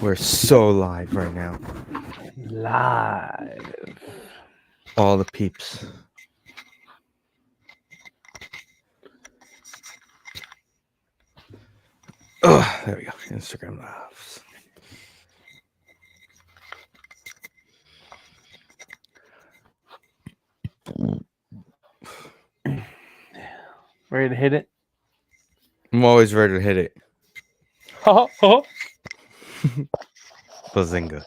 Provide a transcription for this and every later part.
We're so live right now. Live. All the peeps. Oh, there we go. Instagram lives. Ready to hit it? I'm always ready to hit it. Bazinga.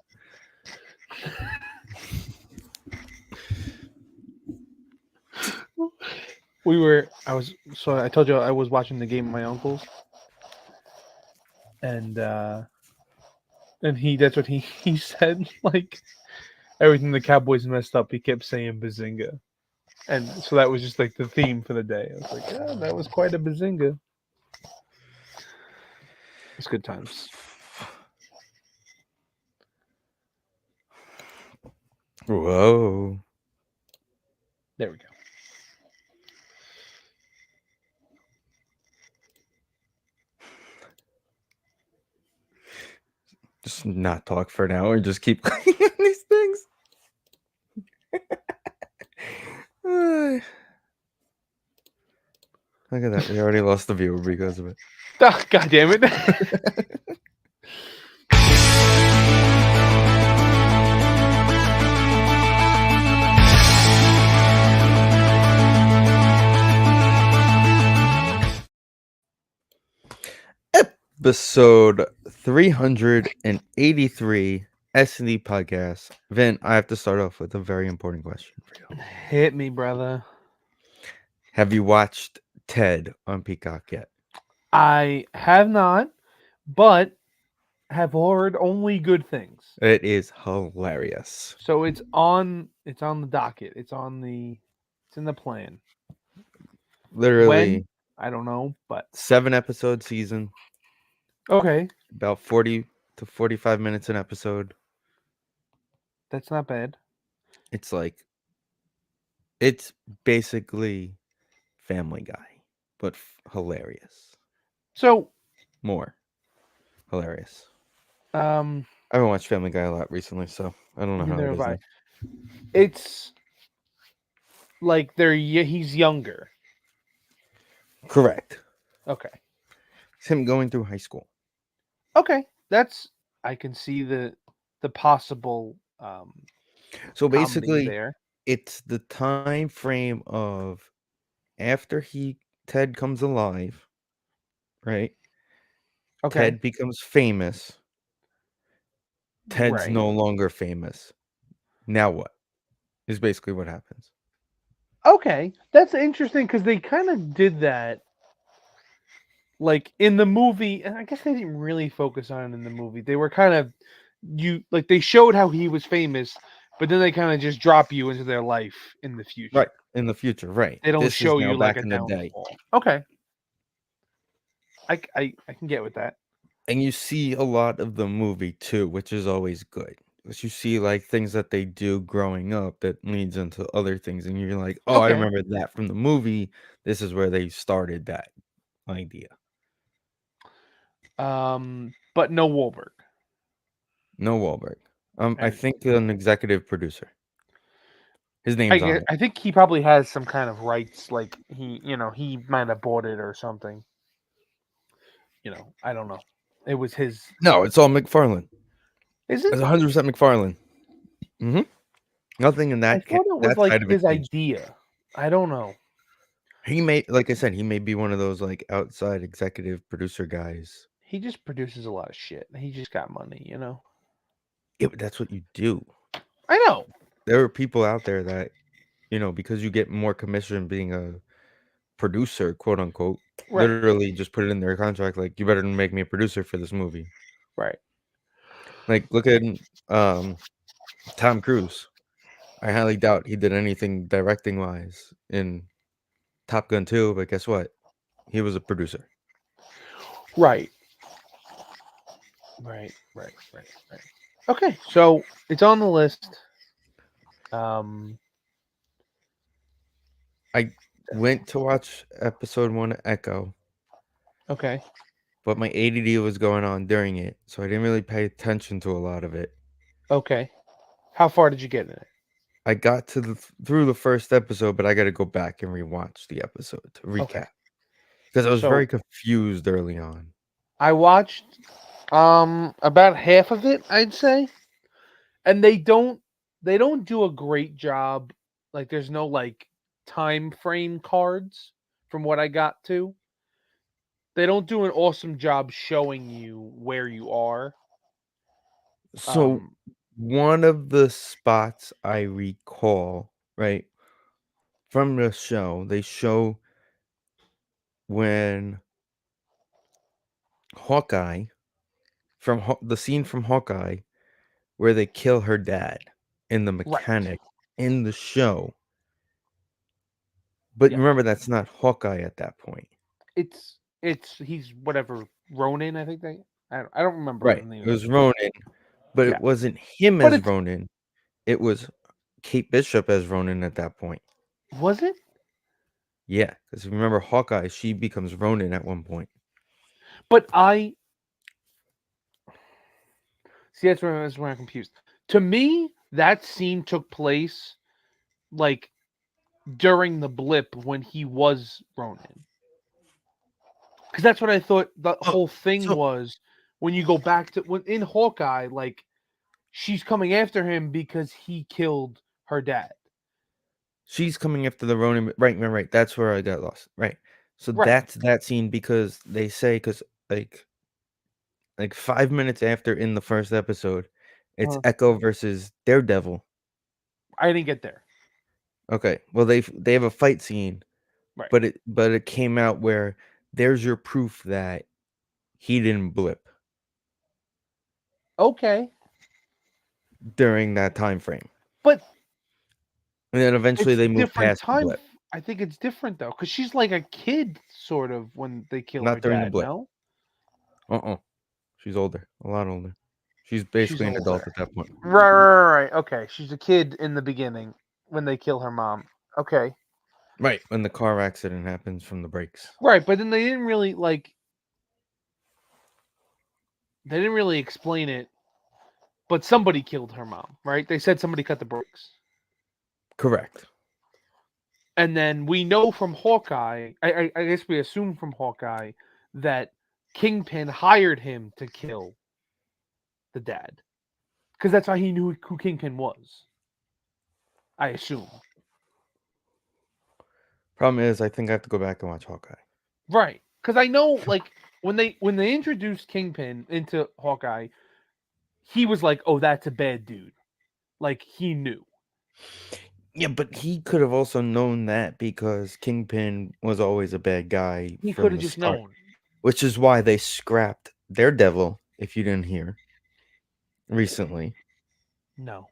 I told you I was watching the game with my uncles, and that's what he said. Like everything the Cowboys messed up, he kept saying Bazinga, and so that was just like the theme for the day. I was like, yeah, that was quite a Bazinga. It's good times. Whoa. There we go. Just not talk for an hour and just keep clicking on these things. Look at that. We already lost the viewer because of it. Oh, God damn it. Episode 383 Sndpodcast. Vin, I have to start off with a very important question for you. Hit me, brother. Have you watched Ted on Peacock yet? I have not, but have heard only good things. It is hilarious. So it's on the docket. It's in the plan. Literally When? I don't know, but 7-episode season, okay, about 40 to 45 minutes an episode. that's not bad. It's basically Family Guy, but hilarious. So, More hilarious. um, I haven't watched Family Guy a lot recently, so I don't know how neither it have is I. now. It's like he's younger. Correct. Okay. It's him going through high school. Okay. I can see the possible So comedy basically, there. it's the time frame of after Ted comes alive, right? Okay. Ted becomes famous. Ted's Right. no longer famous. Now what? Is basically what happens. Okay. That's interesting because they kind of did that like in the movie, and I guess they didn't really focus on it in the movie. They were kind of they showed how he was famous, but then they kind of just drop you into their life in the Right. future. In the future, right. They don't This is show now you like back a in the day. downfall. Okay, I can get with that. And you see a lot of the movie too, which is always good. Because you see like things that they do growing up that leads into other things, and you're like, oh, I Okay, remember that from the movie. This is where they started that idea. but no Wahlberg. No Wahlberg. I And think an executive producer. His name's on it. I think he probably has some kind of rights, like he might have bought it or something. I don't know. It was his. No, it's all McFarlane. Is it? It's 100% McFarlane. Mm-hmm. Nothing in I thought it was that like side of it his changed. idea. I don't know. He may, like I said, he may be one of those like outside executive producer guys. He just produces a lot of shit. He just got money. Yeah, but that's what you do. I know. There are people out there that, because you get more commission being a producer, quote unquote, Right. literally just put it in their contract, like, you better make me a producer for this movie. Right. Like, look at Tom Cruise. I highly doubt he did anything directing wise in Top Gun 2, but guess what? He was a producer. Right. Right. Right. Right. Right. Okay. So it's on the list. Um. I went to watch episode 1 of Echo. Okay. but my ADD was going on during it, so I didn't really pay attention to a lot of it. Okay. How far did you get in it? I got to through the first episode, but I got to go back and rewatch the episode to Okay. recap because I was very So confused early on. I watched about half of it, I'd say. And they don't do a great job. Like there's no like time frame cards from what I got to. They don't do an awesome job showing you where you are. So Um one of the spots I recall, right, from the show, they show when Hawkeye the scene from Hawkeye where they kill her dad in the right. mechanic in the show. But Yeah. remember, that's not Hawkeye at that point. It's he's whatever Ronin, I think I don't remember the Right. name It of was it. Ronin, but Yeah. it wasn't him But as it's Ronin. It was Kate Bishop as Ronin at that point. was it? Yeah, because remember Hawkeye, she becomes Ronin at one point. But I see that's where I'm confused. To me, that scene took place like during the blip when he was Ronin. Because that's what I thought the Oh, whole thing so was when you go back to when in Hawkeye, like she's coming after him because he killed her dad. she's coming after the Ronin. Right. That's where I got lost. Right. So Right. that's that scene because they say because like 5 minutes after in the first episode, it's Uh, Echo versus Daredevil. I didn't get there. Okay, well they have a fight scene, Right. but it came out where there's your proof that he didn't blip Okay. during that time frame, But and then eventually it's they moved different past the time. blip. I think it's different though, because she's like a kid, sort of, when they kill her Not during the dad. blip. No, She's older, a lot older. She's she's basically an adult older. at that point. Right. Okay, she's a kid in the beginning when they kill her mom. Okay. Right when the car accident happens from the brakes. Right, but then they didn't really like. They didn't really explain it. But somebody killed her mom, right? They said somebody cut the brakes. Correct. And then we know from Hawkeye, I guess we assume from Hawkeye that Kingpin hired him to kill the dad. Because that's how he knew who Kingpin was. I assume. Problem is, I think I have to go back and watch Hawkeye. Right. Because I know, like, when they introduced Kingpin into Hawkeye, he was like, oh, that's a bad dude. Like, he knew. Yeah, but he could have also known that because Kingpin was always a bad guy He could from have the just start. known. Which is why they scrapped Daredevil, if you didn't hear, recently. No.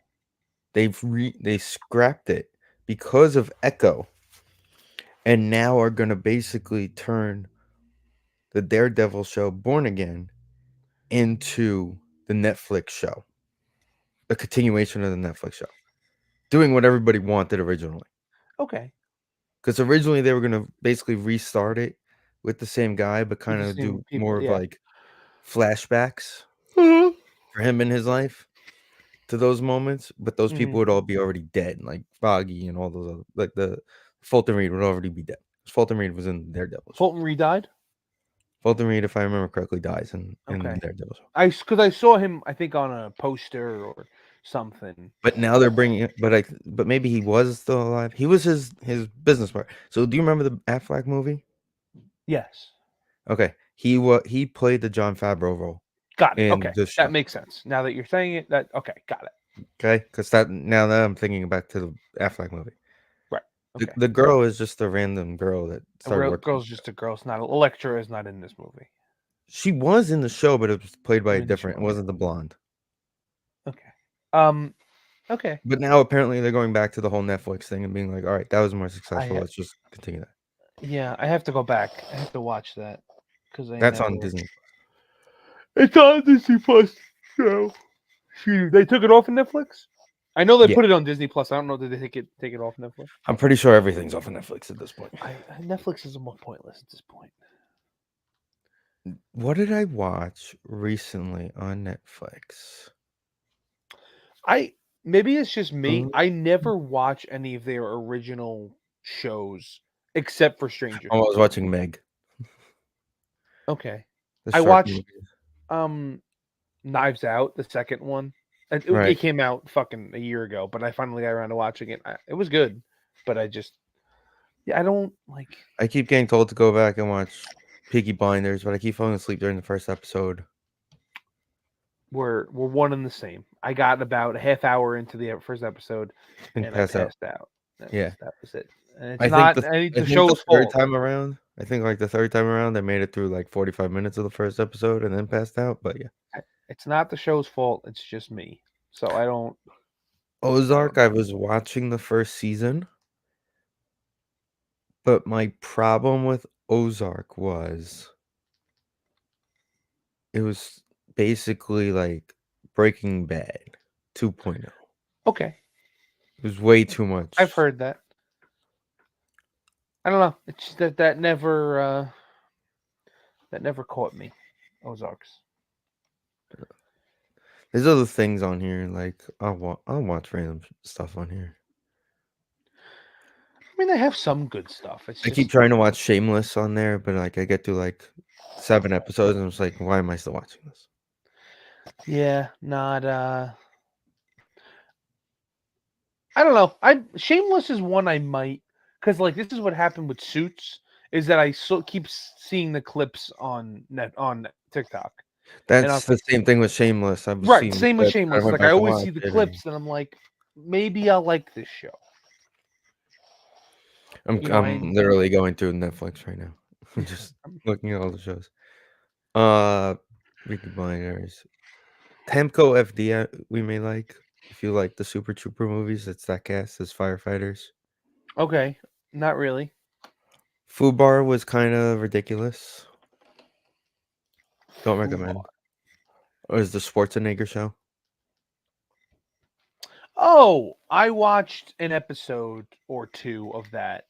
They scrapped it because of Echo, and now are gonna basically turn the Daredevil show Born Again into the Netflix show, a continuation of the Netflix show, doing what everybody wanted originally. Okay. Because originally they were gonna basically restart it with the same guy, but With kind the of same do more people, of yeah. like flashbacks for him in his life to those moments, but those Hmm. people would all be already dead, like Foggy and all those other, like the Fulton Reed would already be dead. Fulton Reed was in Daredevil show. Fulton Reed died? Fulton Reed, if I remember correctly, dies in Okay. Daredevil show. Because I saw him, I think, on a poster or something. But now they're bringing it. But maybe he was still alive. He was his business partner. So do you remember the Affleck movie? Yes. Okay, he played the John Favreau role Got it. in Okay. this That show. makes sense. Now that you're saying it, that okay, got it. Okay, because that now that I'm thinking back to the Affleck movie, Right. the, Okay. the girl is just a random girl that A started real working. girl's just a girl. It's not Electra is not in this movie. She was in the show, but it was played by Or a in the different. show. It wasn't the blonde. Okay. Um. Okay. But now apparently they're going back to the whole Netflix thing and being like, all right, that was more I successful. ha- Let's just continue that. yeah. I have to go back. I have to watch that because I That's never. on Disney. It's on Disney Plus. No. Shoot, they took it off of Netflix. I know they Yeah, put it on Disney Plus. I don't know did they take it off Netflix. I'm pretty sure everything's off of Netflix at this point. Netflix is almost pointless at this point. What did I watch recently on Netflix? I maybe it's just me. Um, I never watch any of their original shows except for Stranger I was Things. watching Meg, Okay. the I shark watched movie. um Knives Out, the second one. It Right. came out fucking a year ago, but I finally got around to watching it. It was good, but I just yeah, I don't like I keep getting told to go back and watch Peaky Blinders, but I keep falling asleep during the first episode we're one and the same. I got about a half hour into the first episode and and I pass out. passed out. Yeah. That was it. And it's I think not the any I the think the show's third fault. time around I think, like, the third time around, I made it through, like, 45 minutes of the first episode and then passed out, but yeah. It's not the show's fault. It's just me. So I don't Ozark, know. I was watching the first season, but my problem with Ozark was it was basically like Breaking Bad 2.0. Okay, It was way too I've much. heard that. I don't know. It's just that never caught me. Ozarks. There's other things on here, like, I'll watch random stuff on here. I mean, they have some good stuff. It's I keep just trying to watch Shameless on there, but, like, I get through, like, 7 episodes, and I'm just like, "Why am I still watching this?" yeah, not I don't know. I Shameless is one I might because like this is what happened with Suits is that I keep seeing the clips on TikTok, and I That's was the like, same thing with Shameless. I was right, seeing the same with clips, I Shameless. It's went like I back and always see watched the it, and clips, and I'm like, maybe I'll like this show. I'm You know, I'm literally going through Netflix right now. I'm just I'm looking at all the shows. Uh, Peaky Blinders. Temco FD, we may like. If you like the Super Trooper movies, it's that cast as firefighters. okay, not really. Fubar was kind of ridiculous. Don't recommend. Fubar. Or is the Schwarzenegger show? Oh, I watched an episode or two of that,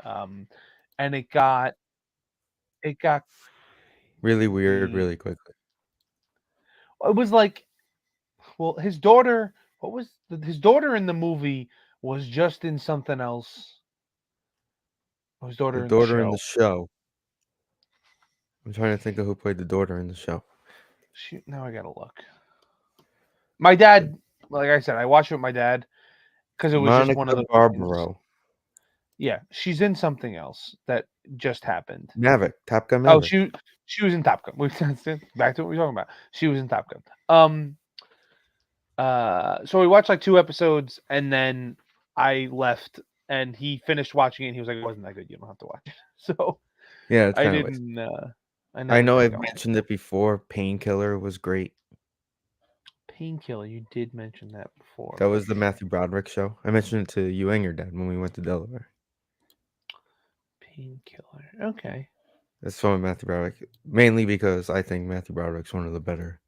um, and it got Really weird, me. really quickly. It was like, well, his daughter. What was his daughter in the movie was just in something else. His The daughter in the daughter in the show. show. I'm trying to think of who played the daughter in the show. Shoot, now I gotta look. My dad, like I said, I watched it with my dad because it was just one Monica of those things. Barbaro. Yeah, she's in something else that just happened. Maverick. Top Gun Oh, Maverick. she was in Top Gun. Back to what we were talking about. She was in Top Gun. So we watched like two episodes, and then I left, and he finished watching it. And he was like, "It wasn't that good. You don't have to watch it." So Yeah, it's I kind of waste. didn't. I I never know kept I've going. mentioned it before. Painkiller was great. Painkiller. You did mention that before, That but was the Matthew Broderick show. I mentioned it to you and your dad when we went to Delaware. Painkiller. Okay, That's from Matthew Broderick, mainly because I think Matthew Broderick's one of the better,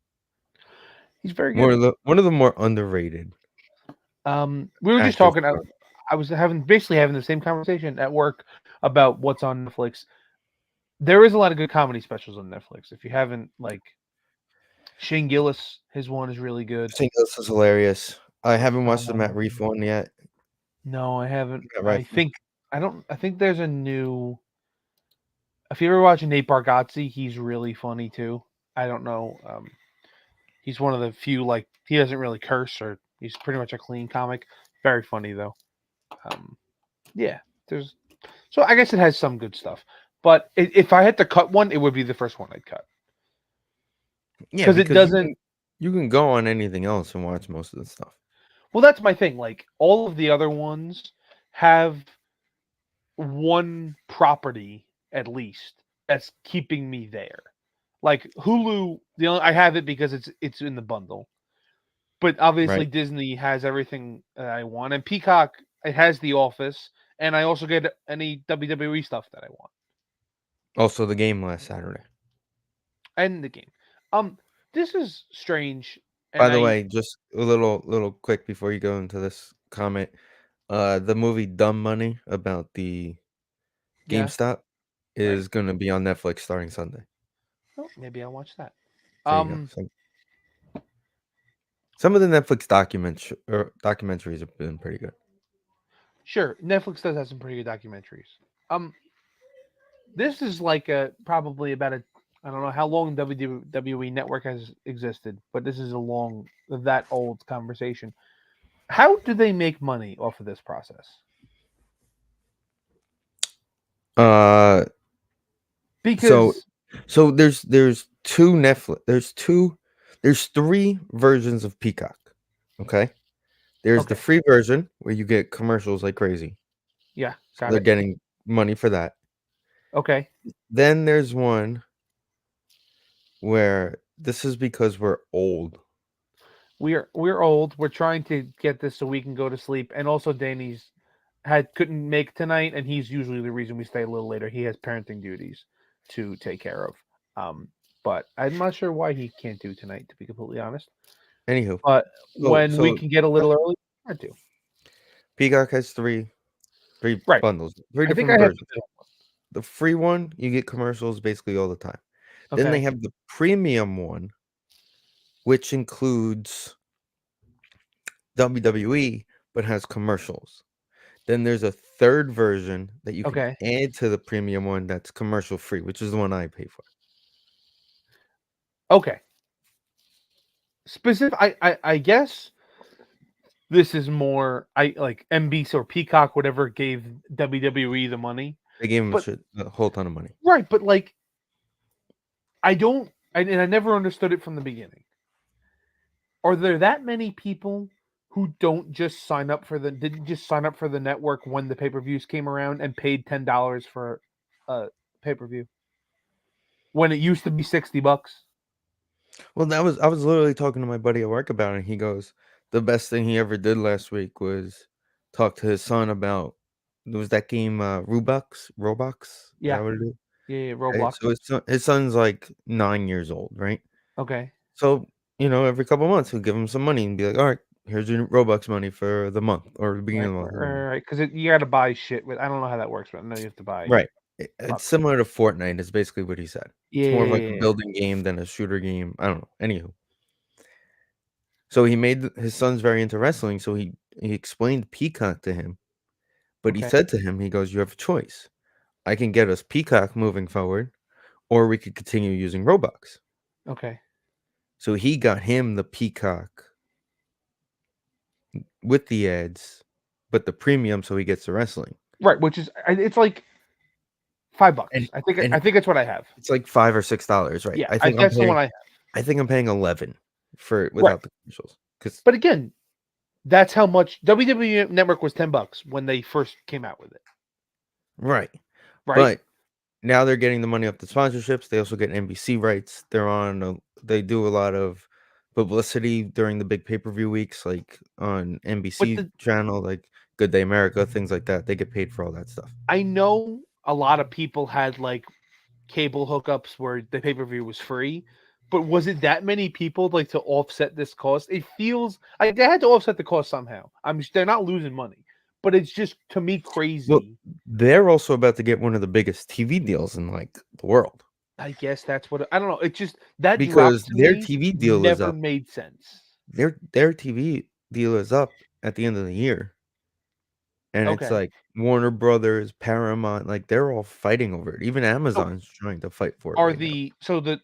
he's very good. one of the more underrated We were just actors talking. around. I was basically having the same conversation at work about what's on Netflix. There is a lot of good comedy specials on Netflix. If you haven't, like Shane Gillis, his one is really good. I think this is hilarious. I haven't watched the Matt Um, Reef one yet. no, I haven't. Matt I Rife one. think I don't. I think there's a new. If you ever watch Nate Bargatze, he's really funny too. I don't know. He's one of the few like he doesn't really curse or he's pretty much a clean comic. Very funny though. Um, yeah, there's so I guess it has some good stuff. But if I had to cut one, it would be the first one I'd cut Yeah, because it because doesn't. you can go on anything else and watch most of the stuff. Well, that's my thing. Like all of the other ones have one property at least that's keeping me there. Like Hulu, I have it because it's in the bundle. But obviously Right. Disney has everything that I want, and Peacock it has The Office, and I also get any WWE stuff that I want Also, the game last Saturday. and the game. Um, this is strange, By and the I way, just a little quick before you go into this comment. The movie Dumb Money about the yeah GameStop right. is gonna be on Netflix starting Sunday. Oh, maybe I'll watch that. There you go. Um, Some of the Netflix documentaries have been pretty good. sure. Netflix does have some pretty good documentaries. Um, this is like a probably about a I don't know how long WWE Network has existed, but this is a long that old conversation. How do they make money off of this process? Uh, so Because there's two Netflix. There's three versions of Peacock. Okay, there's the okay, free version where you get commercials like crazy, yeah, so got they're it. getting money for that. Okay, Then there's one where this is because we're old. we're old. We're trying to get this so we can go to sleep. And also, Danny's had couldn't make tonight, and he's usually the reason we stay a little later. He has parenting duties to take care of. Um, but I'm not sure why he can't do tonight, to be completely honest. Anywho, But so when we so can get a little early, I do. Peacock has three Right. bundles, three I think different I have. versions. The free one, you get commercials basically all the time. Then they Okay. have the premium one, which includes WWE, but has commercials. Then there's a third version that you can Okay. add to the premium one that's commercial free, which is the one I pay for. Okay. Specific. I guess this is more. I like MBC or Peacock, whatever gave WWE the money. They gave him But a whole ton of money. right. But like, I don't. And I never understood it from the beginning. Are there that many people who don't just sign up for the didn't just sign up for the network when the pay-per-views came around and paid $10 for a pay-per-view when it used to be $60? Well, I was literally talking to my buddy at work about it. And he goes, the best thing he ever did last week was talk to his son about there was that game Robux. Is Yeah, that what it is? yeah, Right? Roblox. So his son's like 9 years old, right? Okay, So every couple months he'll give him some money and be like, all right, here's your Robux money for the month or the beginning right, of the month. Whatever. right. Because you got to buy shit with. I don't know how that works, but I know you have to buy Right. It's products. similar to Fortnite. Is basically what he said. Yeah, It's more of like yeah, a yeah. building game than a shooter game. I don't know. Anywho, so he made his son's very into wrestling. So he explained Peacock to him, but he Okay, said to him, he goes, "You have a choice. I can get us Peacock moving forward, or we could continue using Robux." okay. So he got him the Peacock with the ads, but the premium, so he gets the wrestling. Right, which is it's like $5. And I and think it's what I have. it's like $5 or $6, right? Yeah, I that's the one I have. I think I'm paying 11 for Right, without the commercials. Cause but again, that's how much WWE Network was $10 when they first came out with it. right. Right. But now they're getting the money off the sponsorships. They also get NBC rights. They do a lot of publicity during the big pay-per-view weeks, like on But NBC channel, like Good Day America, things like that. They get paid for all that stuff. I know a lot of people had like cable hookups where the pay per view was free, but was it that many people like to offset this cost? It feels like they had to offset the cost somehow. They're not losing money, but it's just to me Well, crazy. they're also about to get one of the biggest TV deals in like the world I guess that's what I don't know. It just that drop because to their me TV deal is never up. made sense. Their TV deal is up at the end of the year. And it's Okay. like Warner Brothers, Paramount, like they're all fighting over it. Even So Amazon's trying to fight for it are right now.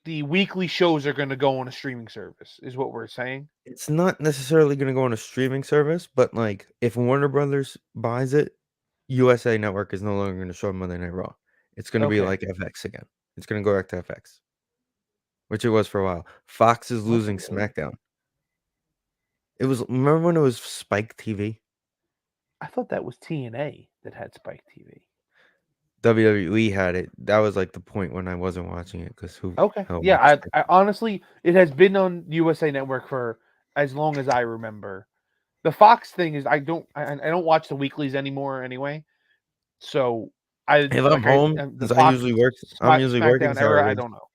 the weekly shows are going to go on a streaming service is what we're saying. It's not necessarily gonna go on a streaming service, but like if Warner Brothers buys it, USA Network is no longer gonna show Monday Night Raw. It's gonna be Okay. like FX again. It's gonna go back to FX, which it was for a while. Fox is Was it losing really? SmackDown. It was remember when it was Spike TV? I thought that was TNA that had Spike TV. WWE had it. That was like the point when I wasn't watching it because who Okay. hell Yeah, watched it? I honestly it has been on USA Network for as long as I remember. The Fox thing is I don't watch the weeklies anymore anyway. So If I'm home, the since Fox I'm usually working SmackDown era, I Saturdays. don't know.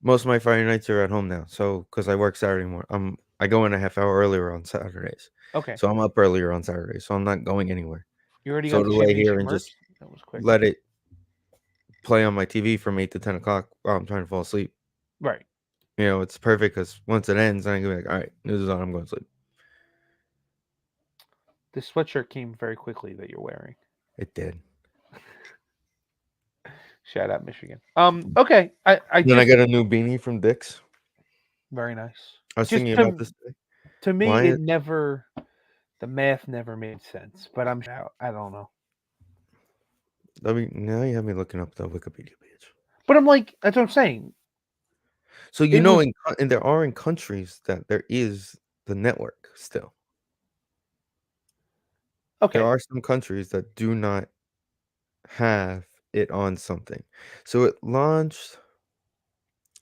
Most of my Friday nights are at home now, so because I work Saturday morning, I go in a half hour earlier on Saturdays, Okay. so I'm up earlier on Saturdays, so I'm not going anywhere. You already So got to the lay here championship and merch? just That was quick. let it play on my TV from 8 to 10 o'clock while I'm trying to fall asleep. Right. It's perfect because once it ends, I'm gonna be like, all right, news is on. I'm going to sleep. This sweatshirt came very quickly that you're wearing. It did. Shout out Michigan. Okay. I Then I just got a new beanie from Dick's. very nice. I was Just thinking about this today. to me Why? it never the math never made sense, but I don't know. Now you have me looking up the Wikipedia page. But I'm like that's what I'm saying. So It was and there are in countries that there is the network still. There okay. are some countries that do not have it on something. So it launched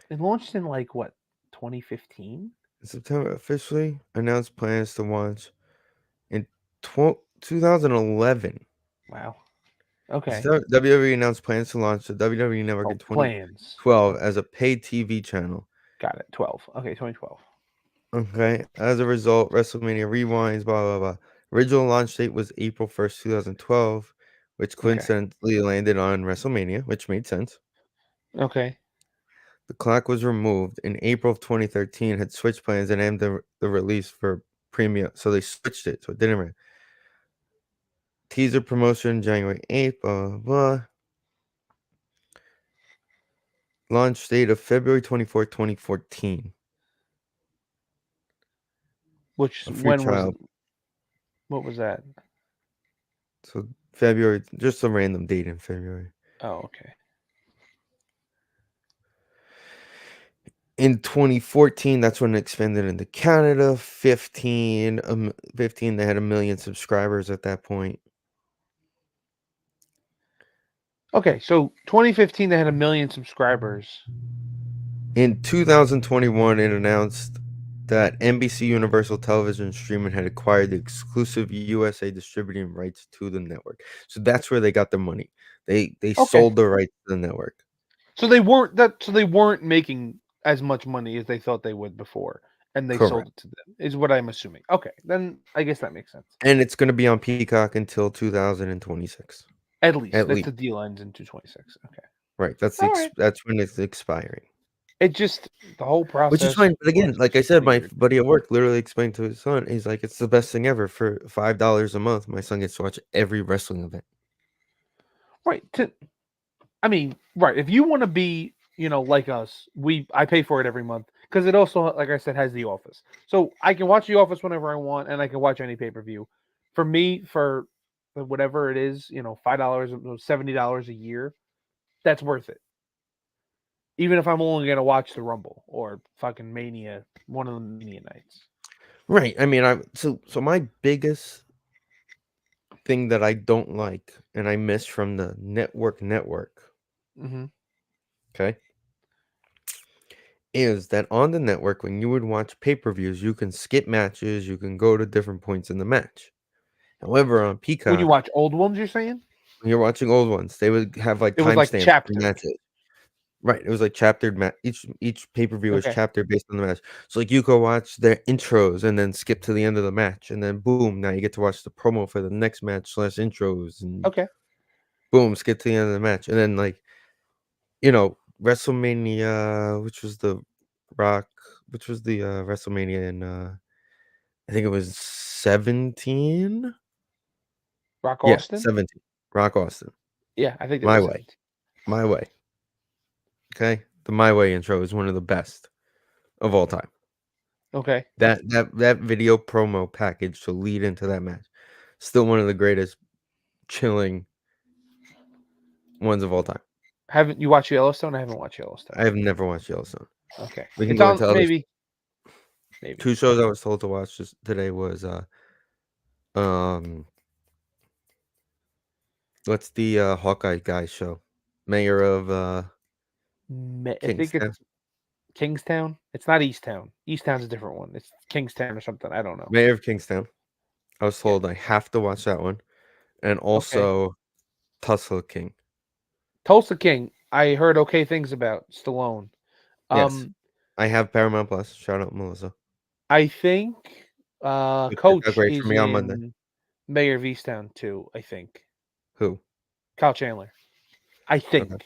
It launched in like what, 2015? in September, officially announced plans to launch in 2011. Wow. Okay. So WWE announced plans to launch the WWE Network Oh, in plans. 2012 as a paid TV channel. Got it. 12. Okay, 2012. Okay. As a result, WrestleMania rewinds, blah, blah, blah. Original launch date was April 1st, 2012, which Okay. coincidentally landed on WrestleMania, which made sense. Okay. The clock was removed in April of 2013, had switched plans and aimed the release for premium. So they switched it. So it didn't teaser promotion January 8th, blah, blah, blah. Launch date of February 24th, 2014. Which A free when was trial. what was that? So February, just a random date in February. Oh, okay. In 2014, that's when it expanded into Canada. 15, they had 1 million subscribers at that point. Okay, so 2015 they had 1 million subscribers. In 2021, it announced that NBC Universal Television Streaming had acquired the exclusive USA distributing rights to the network. So that's where they got their money. They Okay. sold the rights to the network. So they weren't making as much money as they thought they would before, and they sold Correct. it to them. Is what I'm assuming. Okay, then I guess that makes sense. And it's going to be on Peacock until 2026. At least At that's the least. deal ends in 226. Okay. Right. All right. That's when it's expiring. It just the whole Which is process fine, but again, was like I just said, my weird. buddy at work literally explained to his son, he's like, "It's the best thing ever for $5 a month. My son gets to watch every wrestling event." Right. I mean, right. If you want to be, like us, I pay for it every month because it also, like I said, has The Office. So I can watch The Office whenever I want, and I can watch any pay per view. For me, for whatever it is, $5, $70 a year, that's worth it. Even if I'm only gonna watch the Rumble or fucking Mania, one of the Mania nights. Right. I mean, so my biggest thing that I don't like and I miss from the network, Mm-hmm. okay, is that on the network when you would watch pay-per-views, you can skip matches, you can go to different points in the match. However, on When you Peacock, watch old ones, you're saying when you're watching old ones, they would have like it was like timestamps for chaptered. matches. Right, it was like chaptered each pay-per-view was Okay. chaptered based on the match. So, like, you go watch their intros and then skip to the end of the match, and then boom, now you get to watch the promo for the next match/intros, and Okay. boom, skip to the end of the match, and then, like, WrestleMania, Rock which was the, WrestleMania in, I think it was 17? Rock Yeah, Austin. 17. Rock Austin. Yeah, I think it My was Way. 17. My Way. Okay? The My Way intro is one of the best of all time. Okay. That video promo package to lead into that match, still one of the greatest chilling ones of all time. Haven't you watched Yellowstone? I haven't watched Yellowstone. I have never watched Yellowstone. Okay. We can It's go on into other maybe. 2 shows I was told to watch just today was, um, what's the, Hawkeye guy show? Mayor of, I think Kingstown? it's Kingstown. It's not Easttown. Easttown's a different one. It's Kingstown or something. I don't know. Mayor of Kingstown. I was Yeah. told I have to watch that one, and Okay. also Tussle King. Tulsa King. I heard okay things about Stallone. Yes. Um, I have Paramount Plus. Shout out Melissa. I think It worked out Coach great for is me on Monday. in Mayor of Easttown too. I think Who? Kyle Chandler. I Okay. think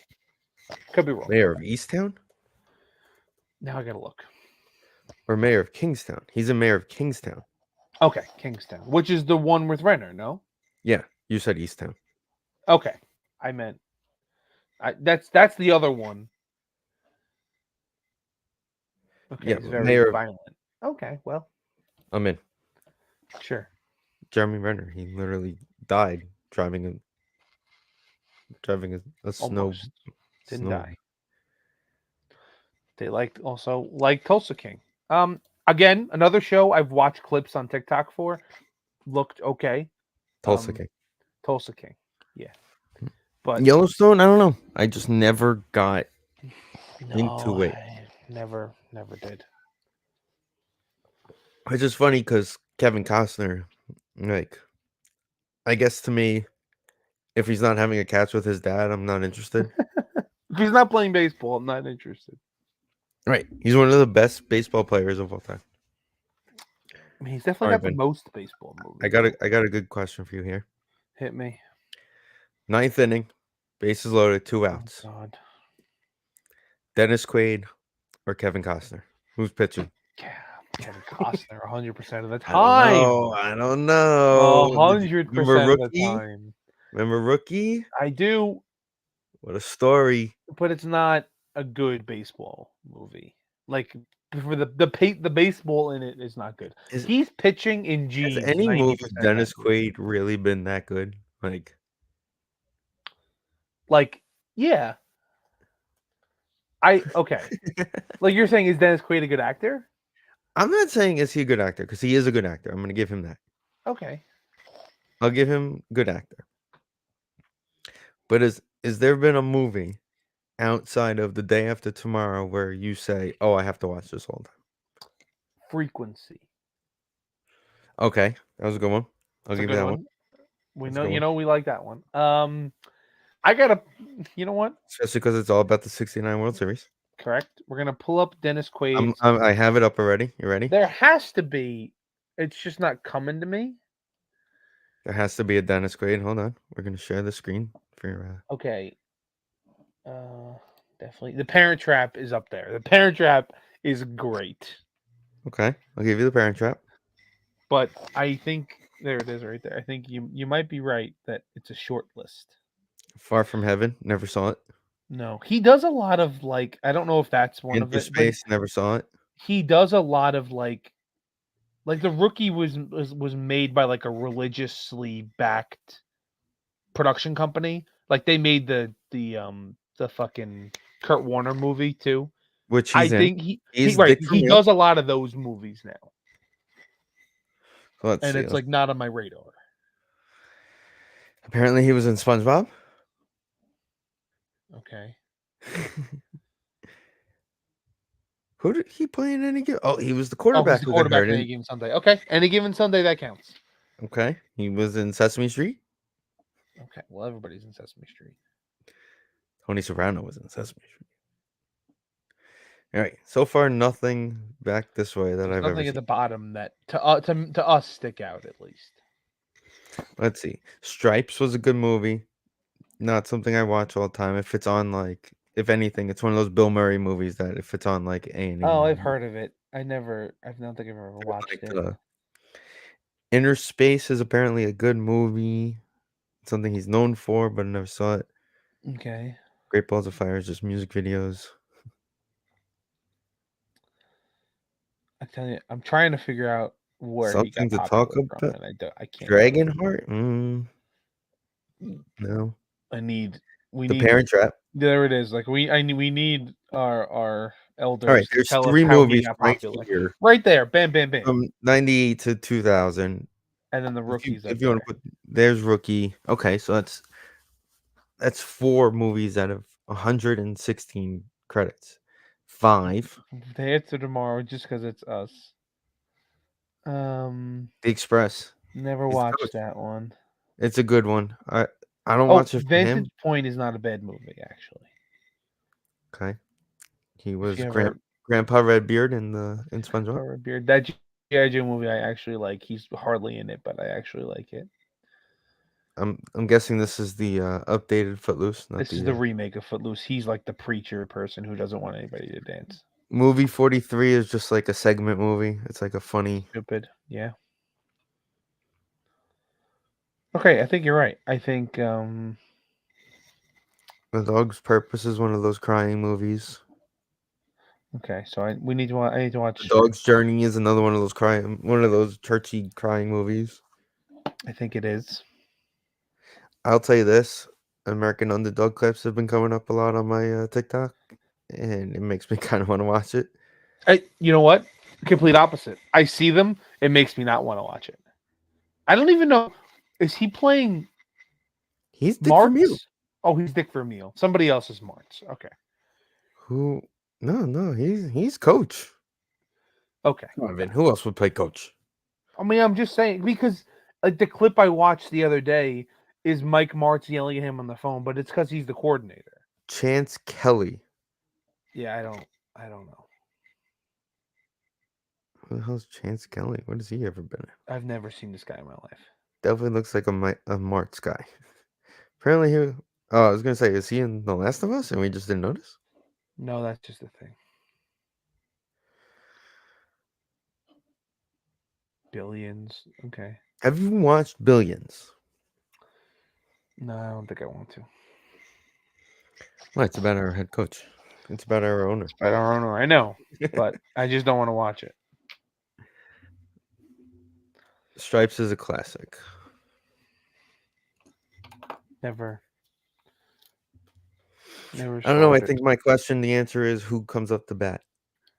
could be wrong. Mayor of Easttown? Now I gotta look. Or mayor of Kingstown. He's a mayor of Kingstown. Okay, Kingstown, which is the one with Renner. No. Yeah, you said Easttown. Okay, I meant that's the other one. Okay, Yeah, it's very mayor of violent. Okay, well, I'm in. sure. Jeremy Renner. He literally died driving a Almost didn't snow. die. They also like Tulsa King. Again, another show I've watched clips on TikTok for. Looked okay. Tulsa Um, King. Tulsa King. Yeah, but Yellowstone, I don't know. I just never got no, into it. I never did. It's just funny because Kevin Costner, like, I guess to me, if he's not having a catch with his dad, I'm not interested. If he's not playing baseball, I'm not interested. Right. He's one of the best baseball players of all time. I mean, he's All definitely right, got the Ben. most baseball I movies. got a I got a good question for you here. Hit me. Ninth inning, bases loaded, two Oh outs. God. Dennis Quaid or Kevin Costner? Who's pitching? Yeah, Kevin Costner 100% of the I don't time. know. I don't know. Did you hundred remember percent of the Rookie? time. Remember Rookie? I do, What a story. but it's not a good baseball movie. Like for the baseball in it is not good. Is He's pitching in Has jeans any ninety movie with percent of that Dennis movie. Quaid really been that good? Like, Like, yeah, okay. Like you're saying, is Dennis Quaid a good actor? I'm not saying is he a good actor because he is a good actor. I'm gonna give him that. Okay. I'll give him good actor. But is there been a movie outside of The Day After Tomorrow where you say, "Oh, I have to watch this all the time"? Frequency. Okay, that was a good one. I'll It's a give you good that one. one. We That's a know, good one. we like that one. I gotta, you know what? Especially because it's all about the '69 World Series. Correct. We're gonna pull up Dennis Quaid's. I have it up already. You ready? There has to be. It's just not coming to me. There has to be a Dennis Quaid. Hold on, we're gonna share the screen for your. Okay. Definitely. The Parent Trap is up there. The Parent Trap is great, Okay, I'll give you the Parent Trap. but I think there it is right there. I think you might be right that it's a short list. Far from Heaven. Never saw it. No, he does a lot of like I don't know if that's one of it, but Interspace. Never saw it. he does a lot of like the Rookie was made by like a religiously backed production company. Like they made the fucking Kurt Warner movie too. Which I he's in. think he He's right, Dick he Vermeil. does a lot of those movies now. So let's And see. it's like not on my radar. Apparently, he was in SpongeBob. Okay. Who did he play in any game? Oh, he was the Oh, he's quarterback the who got quarterback hurt. in any given Sunday. Okay. Any given Sunday that counts. Okay, he was in Sesame Street. Okay. Well, everybody's in Sesame Street. Tony Soprano was in Sesame Street. All right, so far nothing back this way that There's I've ever nothing at seen. the bottom that to us stick out at least. Let's see. Stripes was a good movie. Not something I watch all the time. If it's on like, if anything, it's one of those Bill Murray movies that if it's on like A&E Oh, or I've heard of it. I don't think I've ever watched like it. Inner Space is apparently a good movie. Something he's known for, but I never saw it. Okay. Great Balls of Fire is just music videos. I tell you, I'm trying to figure out where he Something got to talk popular from, about. and I can't do it. Dragonheart? No. I need we The need Parent Trap. there it is. Like we need our All right, elders to there's tell us three how he movies got right popular. here Right there, bam, bam, bam, from 98 to 2000. and then the rookies up If you want there. to put there's Rookie. Okay, so that's four movies out of 116 credits. 5. Day After Tomorrow, just because it's us. Um, The Express. Never He's the watched coach. that one. It's a good one. I don't Oh, watch it for him. Vantage Point is not a bad movie, actually. Okay. He If was you ever Grandpa Redbeard in SpongeBob. or a beard, that G.I. Joe movie, I actually like. He's hardly in it, but I actually like it. I'm guessing this is the updated Footloose, not This is the the remake of Footloose. He's like the preacher person who doesn't want anybody to dance. Movie 43 is just like a segment movie. It's like a funny. Stupid. Yeah. Okay, I think you're right. I think The Dog's Purpose is one of those crying movies. okay, so I need to The watch. Dog's Journey is another one of those churchy crying movies. I think it is. I'll tell you this: American Underdog clips have been coming up a lot on my TikTok, and it makes me kind of want to watch it. You know what? Complete opposite. I see them. It makes me not want to watch it. I don't even know. Is he playing He's Dick Vermeil. Martz? Oh, he's Dick Vermeil. Somebody else is Martz. Okay. Who? No, he's Coach. Okay. Come on, Okay. Vin. Who else would play Coach? I mean, I'm just saying because like the clip I watched the other day is Mike Martz yelling at him on the phone, but it's because he's the coordinator. Chance Kelly. Yeah, I don't know. Who the hell's Chance Kelly? What has he ever been in? I've never seen this guy in my life. Definitely looks like a Martz guy. Apparently, he. Oh, I was gonna say, is he in The Last of Us, and we just didn't notice? No, that's just the thing. Billions. Okay. Have you watched Billions? No, I don't think I want to. Well, it's about our head coach. It's about our owner. I don't know. I know, but I just don't want to watch it. Stripes is a classic. Never. Never I don't know. saw I it. think my question, the answer is who comes up to bat?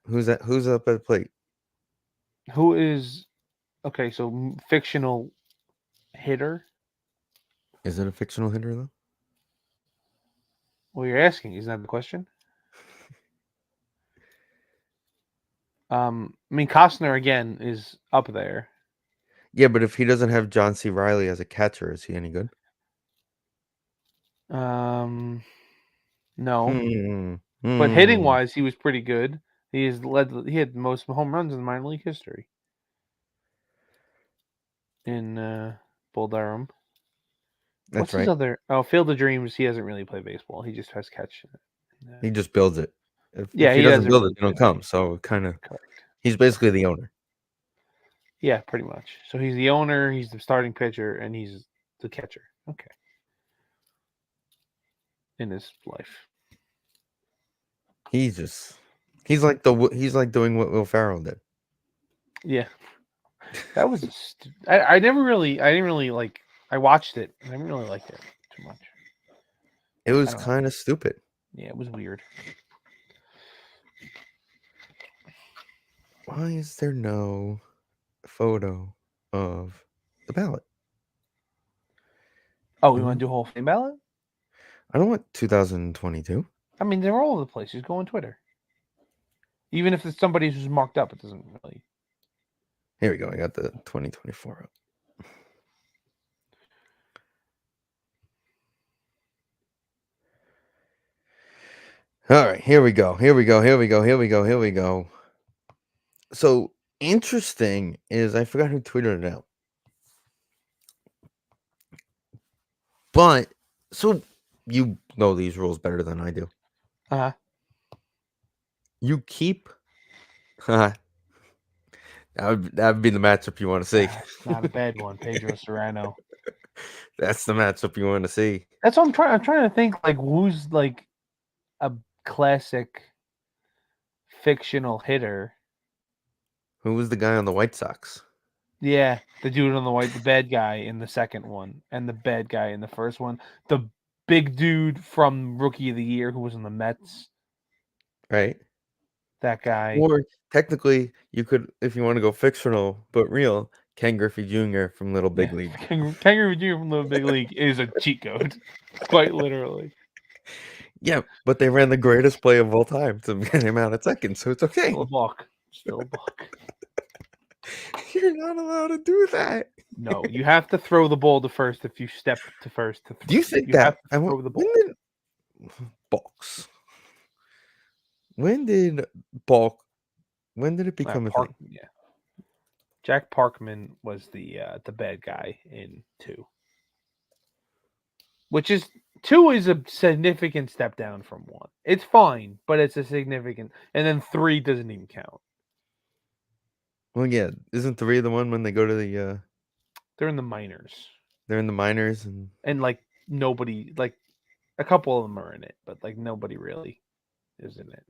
Who's that? Who's up at the plate? Who is okay? So fictional hitter. Is it a fictional hitter though? Well, you're asking. Isn't that the question? I mean, Costner again is up there. Yeah, but if he doesn't have John C. Riley as a catcher, is he any good? Um, no, Hmm. but hitting Hmm. wise, he was pretty good. He has led. He had the most home runs in minor league history in Bull Durham. That's What's his right. other? Oh, Field of Dreams. He doesn't really play baseball. He just has catch. He just builds it. If Yeah, he he doesn't doesn't build it, really they play don't come. base. So kind of, Correct. he's basically the owner. Yeah, pretty much. So he's the owner. He's the starting pitcher, and he's the catcher. Okay. In his life. He's like doing what Will Ferrell did. Yeah, that was. I never really. I didn't really like. I watched it. And I didn't really like it too much. It I was don't know. kind of stupid. Yeah, it was weird. Why is there no photo of the ballot? Oh, we want No, to do a Hall of Fame ballot? I don't want 2022. I mean, they're all over the place. Just go on Twitter. Even if it's somebody who's marked up, it doesn't really. Here we go. I got the 2024 up. All right, here we go. Here we go. Here we go. Here we go. Here we go. So interesting is I forgot who tweeted it out. But so you know these rules better than I do. Uh huh. You keep that would be the matchup you want to see. Not a bad one, Pedro Serrano. That's the matchup you want to see. That's what I'm trying. I'm trying to think like who's like a classic fictional hitter. Who was the guy on the White Sox? Yeah, the dude on the white, the bad guy in the second one, and the bad guy in the first one. The big dude from Rookie of the Year who was in the Mets. Right? That guy. Or technically, you could, if you want to go fictional but real, Ken Griffey Jr. from Little Big Yeah, League. Kangaroo Jr. from the Big League is a cheat code, quite literally. Yeah, but they ran the greatest play of all time to get him out at second, so it's okay. Still a buck. Still a buck. You're not allowed to do that. No, you have to throw the ball to first if you step to first. Do you think You have that to throw the ball. when did balks? When did balk? When did it become a Park, thing? yeah. Jack Parkman was the bad guy in 2, which is 2 is a significant step down from 1. It's fine, but it's a significant. And then 3 doesn't even count. Well, yeah, isn't 3 the one when they go to They're in the minors, they're in the minors and and like nobody, like a couple of them are in it, but like nobody really is in it.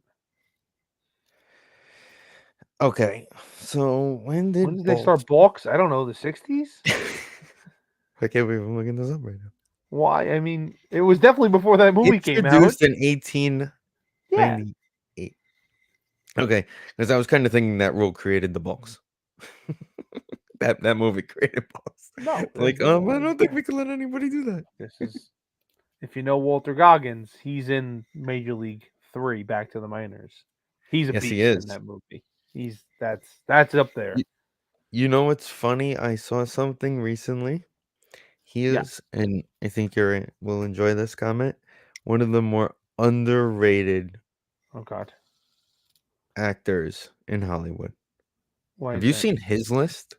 okay. So when When did did they Bulk? start balks? I don't know. The 60s? I can't believe I'm looking this up right now. Why? I mean, it was definitely before that movie came out. Introduced in 1898. Yeah. Okay, because I was kind of thinking that rule created the Bulks. That movie created Bulks. No. Like, I don't think we can let anybody do that. This is, if you know Walter Goggins, he's in Major League 3, Back to the Minors. He's a Yes, he beast in is. that movie. That's up there. You know what's funny? I saw something recently. He Yeah. is, and I think you will enjoy this comment, one of the more underrated Oh God. actors in Hollywood. Why Have is you that? seen his list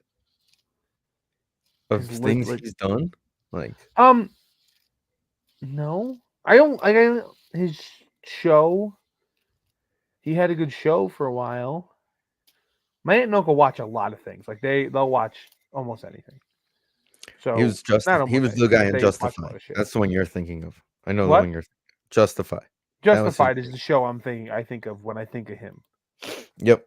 of His list, things like, he's done? Like, no. I his show. He had a good show for a while. My aunt and uncle watch a lot of things. Like they'll watch almost anything. he So was not he almost was the anything, guy but in they watch a Justify. lot of shit. That's the one you're thinking of. I know the What? one you're Justify. That was his. Justified is the show I think of when I think of him. Yep.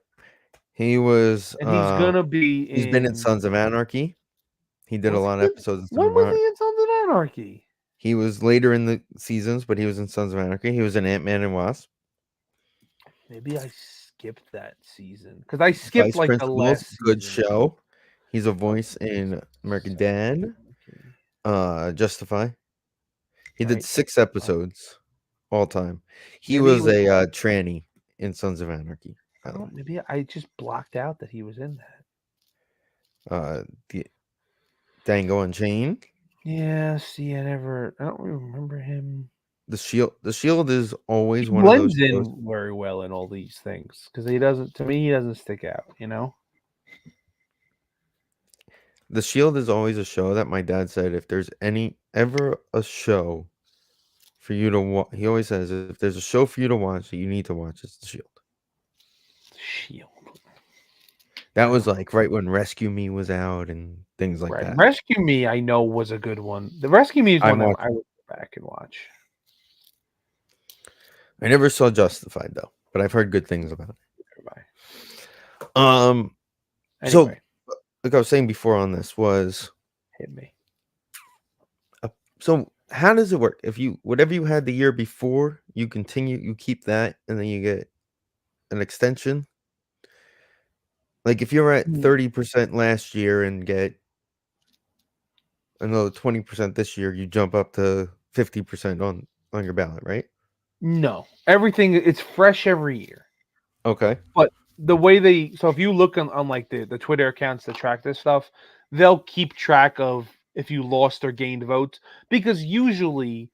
He was And he's gonna be he's been in in. Sons of Anarchy. He did a Was lot of he? episodes of When Sons of was he Anarchy. in Sons of Anarchy? He was later in the seasons, but he was in Sons of Anarchy. He was in Ant-Man and Wasp. Maybe I skipped that season because I skipped Vice like the Principals, last good season. show. He's a Of voice in American Sons of Dad, Anarchy, Justify. He did right? 6 episodes all time. He Maybe he was was. a tranny in Sons of Anarchy, by the way. Maybe I just blocked out that he was in that. The Dango Unchained. Yeah, see, I don't remember him. The Shield is He always one of those blends shows. in very well in all these things because he doesn't. To me, he doesn't stick out. You know. The Shield is always a show that my dad said if there's ever a show for you to watch, he always says if there's a show for you to watch that you need to watch, it's The Shield. Shield. That I was don't like right when Rescue Me was out and things like Right. that. Rescue Me, I know was a good one. The Rescue Me is I one that watched. I would go back and watch. I never saw Justified though, but I've heard good things about Goodbye. it. So Anyway, like I was saying before on this was hit me. so how does it work? If you whatever you had the year before, you keep that, and then you get an extension. Like if you're at 30% last year and get another 20% this year, you jump up to 50% on your ballot, right? No, everything it's fresh every year. Okay. But the way if you look on like the Twitter accounts that track this stuff, they'll keep track of if you lost or gained votes because usually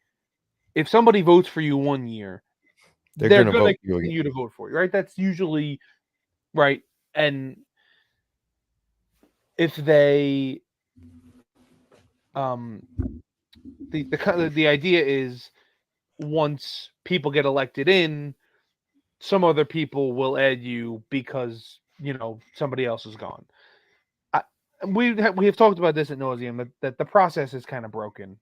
if somebody votes for you one year, They're they're gonna going vote to for you again. continue to vote for you, right? That's usually right. And if they um the idea is once people get elected in, some other people will add you because somebody else is gone. I, we have talked about this at nauseum that the process is kind of broken.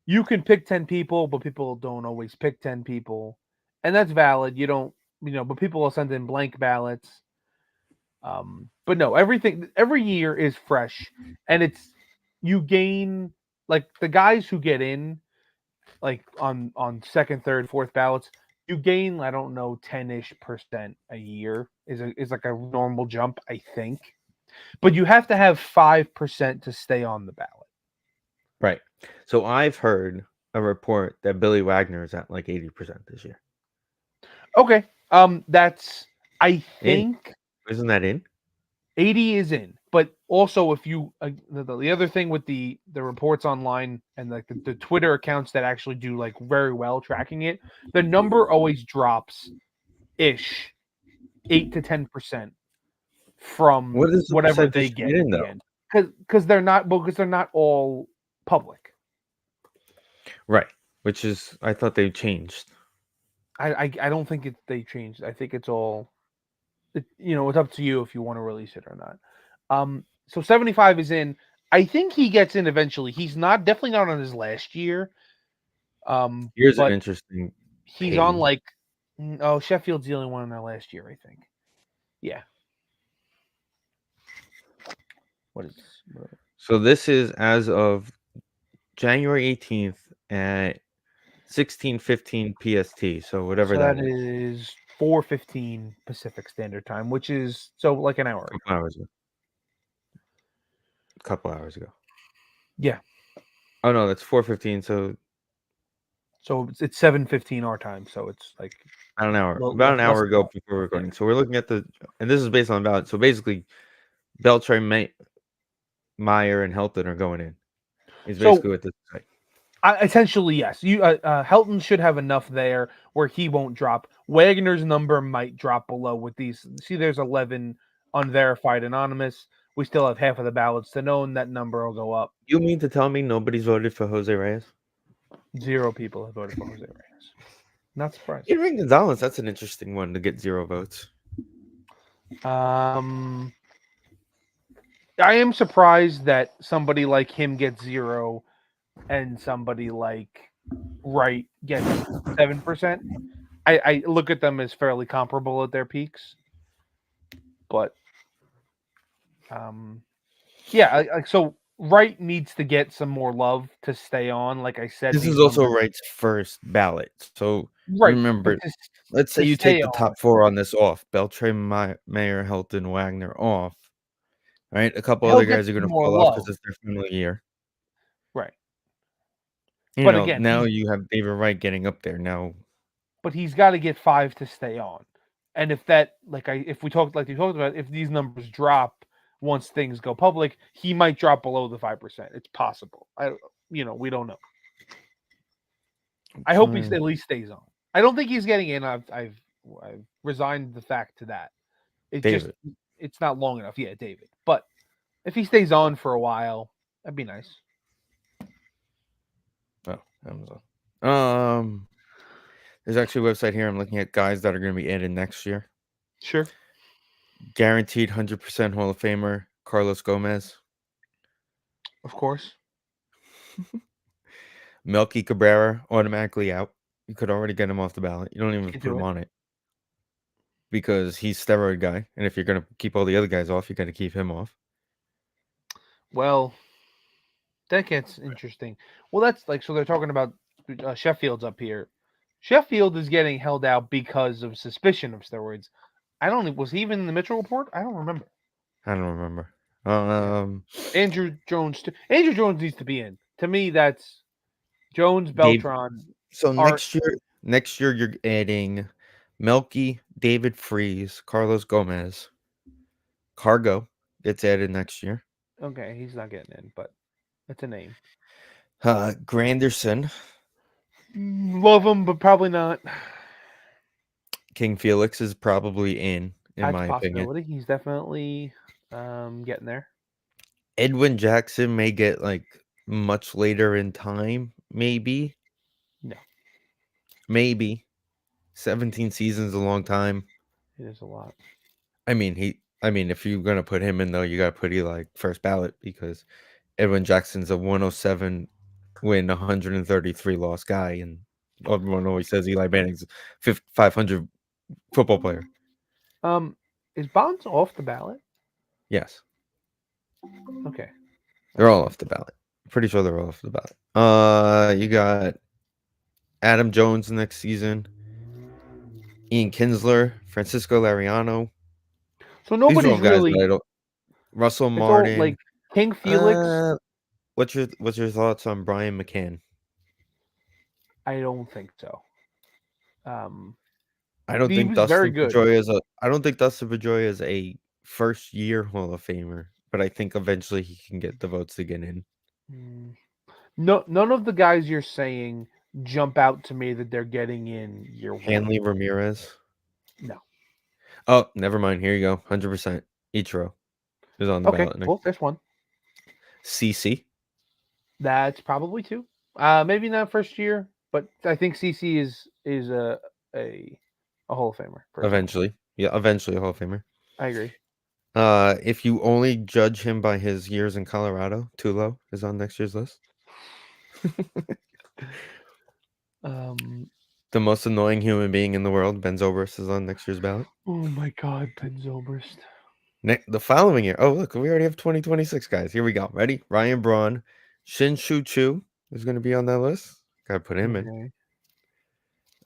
You can pick 10 people, but people don't always pick 10 people, and that's valid. You don't, but people will send in blank ballots. But no, every year is fresh, and you gain like the guys who get in like on second, third, fourth ballots, you gain I don't know 10-ish% a year is like a normal jump I think, but you have to have 5% to stay on the ballot. Right. So I've heard a report that Billy Wagner is at like 80% this year. Okay, that's I think Isn't that in? 80 is in, but also if you the other thing with the reports online and like the Twitter accounts that actually do like very well tracking it, the number always drops ish 8 to 10% from What is the whatever they percentage to get get at in the though? end because they're not all public. Right, which is I thought they changed. I don't think they changed. I think it's all it's up to you if you want to release it or not. So 75 is in. I think he gets in eventually. He's not definitely not on his last year. Here's an But interesting he's on page. like oh, Sheffield's the only one in their last year, I think. Yeah. What is So this is as of January 18th at 16:15 PST, so whatever so that that is. is 4:15 Pacific Standard Time, which is so like an hour ago. Couple hours ago. Couple hours ago. Yeah. Oh, no, that's 4:15, so So it's 7:15 our time, so it's like about an hour less than ago that. before Yeah. recording. So we're looking at and this is based on ballot. So basically, Beltray, Meyer, and Helton are going in. Is So basically what this is like. essentially, yes. You Helton should have enough there where he won't drop. Wagner's number might drop below with these. See, there's 11 unverified anonymous. We still have half of the ballots to know, and that number will go up. You mean to tell me nobody's voted for Jose Reyes? 0 people have voted for Jose Reyes. Not surprised. Adrian Gonzalez, that's an interesting one to get 0 votes. I am surprised that somebody like him gets 0 and somebody like Wright gets 7%. I look at them as fairly comparable at their peaks, but yeah, so Wright needs to get some more love to stay on. Like I said, This is these also numbers Wright's first ballot. So right, but remember, to let's say you take stay the on, top 4 on this off. Beltray, Mayer, Helton, Wagner off. Right? A couple he'll other get guys are some gonna more fall off because love, it's their final year. right? But again, Now you have David Wright getting up there now. he's got to get 5 to stay on. And if that, if we talked like you talked about, if these numbers drop once things go public, he might drop below the 5%. It's possible. We don't know. I hope he at least stays on. I don't think he's getting in. I've resigned the fact to that. It just David. it's not long enough. Yeah, David. But if he stays on for a while, that'd be nice. Oh, Amazon. There's actually a website here. I'm looking at guys that are going to be added next year. Sure. Guaranteed 100% Hall of Famer Carlos Gomez. Of course. Melky Cabrera automatically out. You could already get him off the ballot. You don't even Can't put do him it. on it because he's steroid guy. And if you're going to keep all the other guys off, you got to keep him off. Well, that gets interesting. Well, that's so they're talking about Sheffield's up here. Sheffield is getting held out because of suspicion of steroids. I don't. Was he even in the Mitchell report? I don't remember. I don't remember. Yeah. Andrew Jones. Andrew Jones needs to be in. To me, that's Jones, Dave. Beltran. So Are next year you're adding Melky, David Freeze, Carlos Gomez, Cargo gets added next year. okay. He's not getting in, but it's a name. Granderson, Love him, but probably not. King Felix is probably in That's a my opinion. possibility. He's definitely getting there. Edwin Jackson may get much later in time, maybe. No, Maybe. 17 seasons a long time. it is a lot. I mean, if you're gonna put him in though, you gotta put first ballot because Edwin Jackson's a 107 win, 133 loss guy, and everyone always says Eli Manning's 500 football player. Is Bonds off the ballot? Yes, Okay, they're all off the ballot. Pretty sure they're all off the ballot. You got Adam Jones next season, Ian Kinsler, Francisco Lariano. so These are all nobody's guys really. that I don't. Russell It's all like Martin. King Felix. What's your thoughts on Brian McCann? I don't think so. I don't He think was very Dustin good. Pedroia is a first year Hall of Famer, but I think eventually he can get the votes to get in. No, none of the guys you're saying jump out to me that they're getting in year one. Hanley Ramirez. No. Oh, never mind. Here you go. 100%. Ichiro is on the Okay, ballot next. well, there's one. CC. That's probably two. Maybe not first year, but I think CC is a a Hall of Famer personally. Eventually. Yeah, eventually a Hall of Famer. I agree. If you only judge him by his years in Colorado, Tulo is on next year's list. Um. The most annoying human being in the world, Ben Zobrist, is on next year's ballot. Oh my God, Ben Zobrist. The following year, oh look, we already have 2026 guys. Here we go. Ready? Ryan Braun, Shin Shu Chu is going to be on that list. Gotta put him in.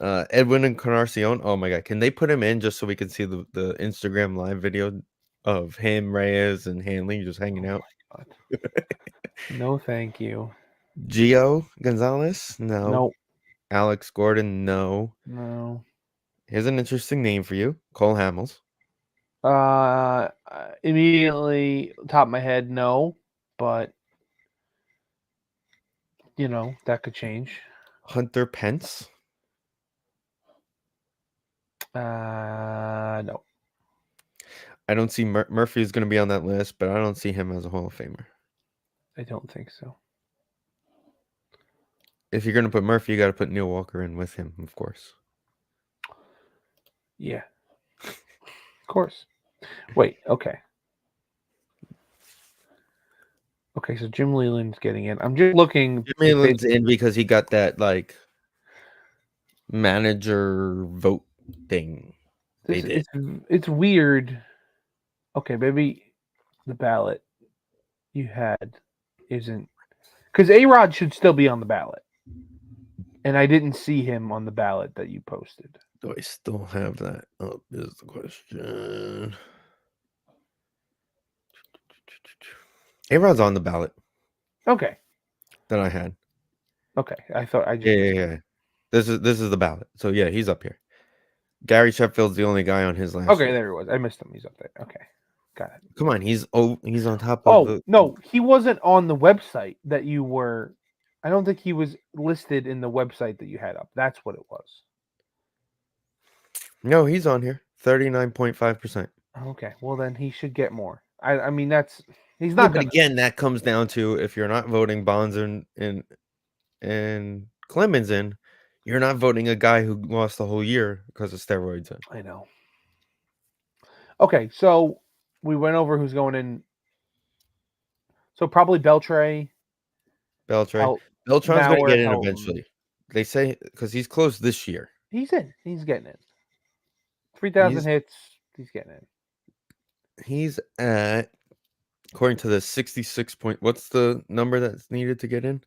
Okay. Edwin Encarnacion. Oh my god, can they put him in just so we can see the Instagram live video of him, Reyes, and Hanley just hanging Oh out? my God. No, thank you. Gio Gonzalez? No. No. Alex Gordon? No. No. Here's an interesting name for you, Cole Hamels. Immediately top of my head, no, but that could change. Hunter Pence. No, I don't see Murphy is going to be on that list, but I don't see him as a Hall of Famer. I don't think so. If you're going to put Murphy, you got to put Neil Walker in with him, of course. Yeah, of course. Wait, okay. Okay, so Jim Leland's getting in. I'm just looking. Jimmy Lynn's in because he got that like manager vote thing. They did. It's weird. Okay, maybe the ballot you had isn't because A-Rod should still be on the ballot, and I didn't see him on the ballot that you posted. Do I still have that up? Is the question. A-Rod's on the ballot Okay, that I had. okay. I thought I just Yeah. This is the ballot. So yeah, he's up here. Gary Sheffield's the only guy on his last. Okay, list. there he was. I missed him. He's up there. Okay, got it. Come on, he's on top of Oh the. no, he wasn't on the website that you were. I don't think he was listed in the website that you had up. That's what it was. No, he's on here. 39.5%. Okay, well then he should get more. I mean he's Yeah, not but gonna. again, that comes down to if you're not voting Bonds and Clemens in, you're not voting a guy who lost the whole year because of steroids in. I know. Okay, so we went over who's going in. So probably Beltray, Beltray. Hel- Beltran's going to Mauer, get in Helton. eventually. They say because he's close this year. He's in. He's getting in. 3,000 hits. He's getting in. He's at, according to the 66 point. What's the number that's needed to get in?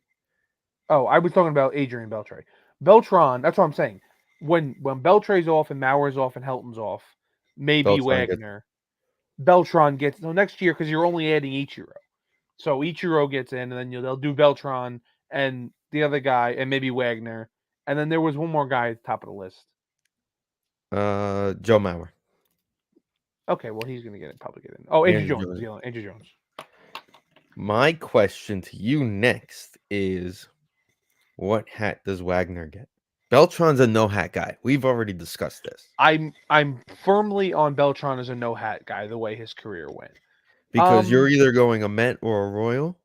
Oh, I was talking about Adrian Beltre. Beltran, that's what I'm saying. When Beltre's off and Mauer's off and Helton's off, maybe Beltran gets. Wagner. Beltran gets next year because you're only adding Ichiro. So Ichiro gets in, and then they'll do Beltran and the other guy, and maybe Wagner. And then there was one more guy at the top of the list. Joe Mauer. Okay, well he's gonna probably get in. Oh, Andrew Andrew Jones. Andrew Jones. My question to you next is, what hat does Wagner get? Beltran's a no hat guy. We've already discussed this. I'm firmly on Beltran as a no hat guy. The way his career went. Because you're either going a Met or a Royal.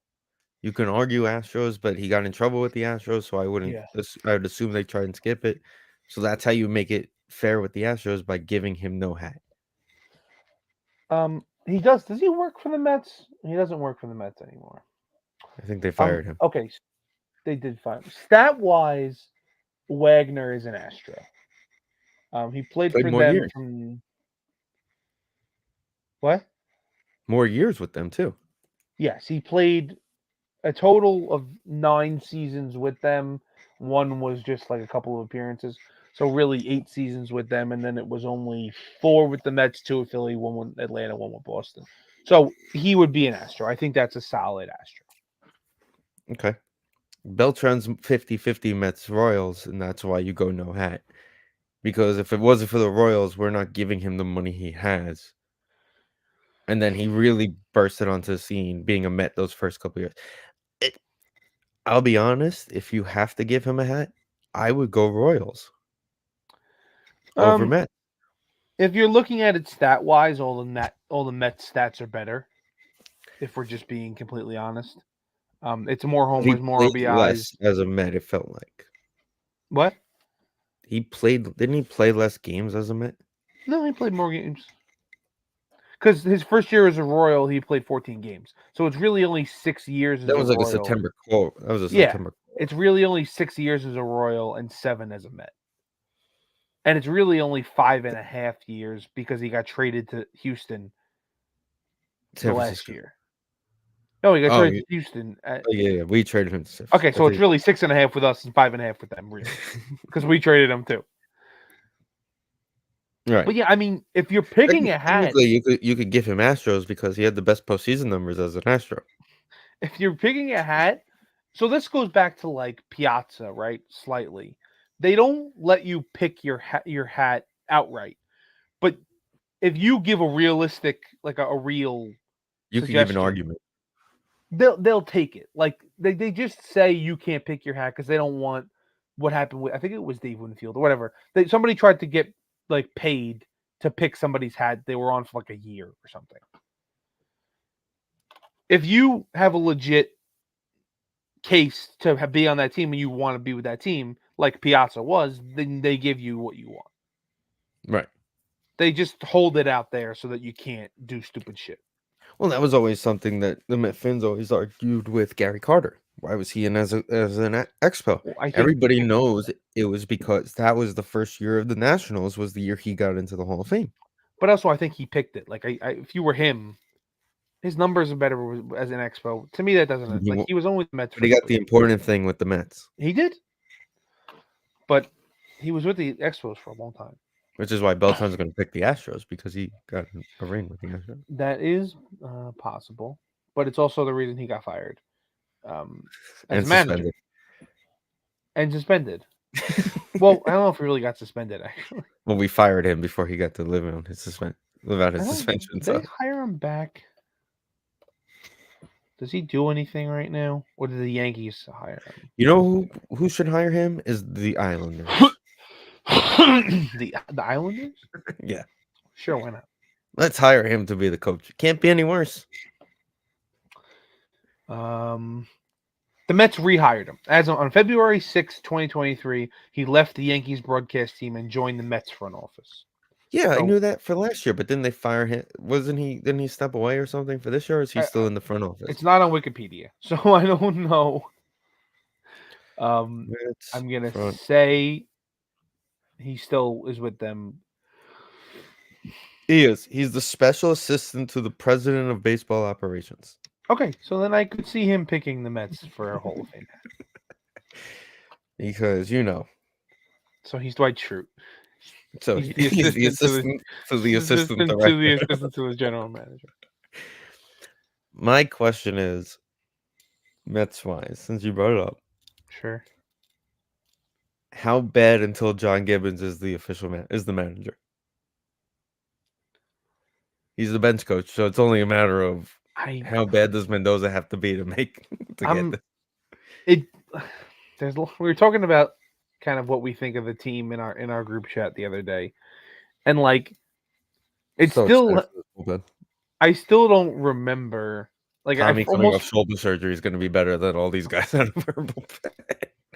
You can argue Astros, but he got in trouble with the Astros, so I wouldn't. Yeah. I would assume they try and skip it. So that's how you make it fair with the Astros, by giving him no hat. He does. Does he work for the Mets? He doesn't work for the Mets anymore. I think they fired him. Okay, they did fine. Stat wise, Wagner is an Astro. He played for more them years. from what? More years with them too. Yes, he played a total of 9 seasons with them. One was just like a couple of appearances. So really 8 seasons with them, and then it was only 4 with the Mets, 2 with Philly, 1 with Atlanta, 1 with Boston. So he would be an Astro. I think that's a solid Astro. Okay. Beltran's 50-50 Mets Royals, and that's why you go no hat. Because if it wasn't for the Royals, we're not giving him the money he has. And then he really bursted onto the scene being a Met those first couple years. I'll be honest, if you have to give him a hat, I would go Royals over Met. If you're looking at it stat wise, all the Mets stats are better. If we're just being completely honest, It's more But he homers, more played RBIs. less as a Met, it felt like. What? Didn't he play less games as a Met? No, he played more games. Because his first year as a Royal, he played 14 games. So it's really only 6 years as That a was like a Royal. September call. That was a Yeah, September call. it's really only 6 years as a Royal and 7 as a Met. And it's really only 5.5 years because he got traded to Houston the San last Francisco. year. No, he got Oh, traded to Houston. yeah. We traded him to San Okay, Francisco. so it's really 6.5 with us and 5.5 with them, really, because we traded him too. Right. But yeah, I mean, if you're picking a hat, Technically, you could give him Astros because he had the best postseason numbers as an Astro. if you're picking a hat, so this goes back to like Piazza, right? Slightly, they don't let you pick your hat outright, but if you give a realistic, like a real You could give an suggestion, argument. they'll take it. Like they just say you can't pick your hat because they don't want what happened with, I think it was Dave Winfield or whatever. Somebody tried to get like paid to pick somebody's hat. They were on for like a year or something. If you have a legit case to be on that team and you want to be with that team, like Piazza was, then they give you what you want. Right. They just hold it out there so that you can't do stupid shit. Well, that was always something that the Met fans always argued with Gary Carter. Why was he in as an expo? Well, I think, Everybody knows it was because that was the first year of the Nationals. Was the year he got into the Hall of Fame. but also I think he picked it. Like if you were him, his numbers are better as an expo. To me, that doesn't He, like wa- he was only the Mets but for he got the important thing with the Mets, he did, but he was with the Expos for a long time. which is why Beltran's going to pick the Astros because he got a ring with the Astros. That is possible, but it's also the reason he got fired as And manager suspended. and suspended. Well, I don't know if he really got suspended actually. Well, we fired him before he got to live out his suspension. Did So they hire him back? Does he do anything right now, or did the Yankees hire him? you know who should hire him is the Islanders. the Islanders? Yeah, Sure, why not? let's hire him to be the coach. Can't be any worse. The Mets rehired him. As on February 6, 2023, he left the Yankees broadcast team and joined the Mets front office. Yeah, I So- knew that for last year, but didn't they fire him? Wasn't he? Didn't he step away or something for this year? Or is he still in the front office? It's not on Wikipedia, so I don't know. Mets I'm gonna front. say he still is with them. He is. He's the special assistant to the president of baseball operations. Okay, so then I could see him picking the Mets for a Hall of Fame. Because So he's Dwight Schrute. so He's he's the assistant to the assistant director. to the assistant to his general manager. My question is, Mets wise, since you brought it up, Sure. how bad until John Gibbons is the official is the manager? He's the bench coach, so it's only a matter of how bad does Mendoza have to be to make get this? It. We were talking about kind of what we think of the team in our group chat the other day, and like it's So still. excited for this bullpen. I still don't remember. Like Tommy I coming off almost shoulder surgery is going to be better than all these guys out of our bullpen.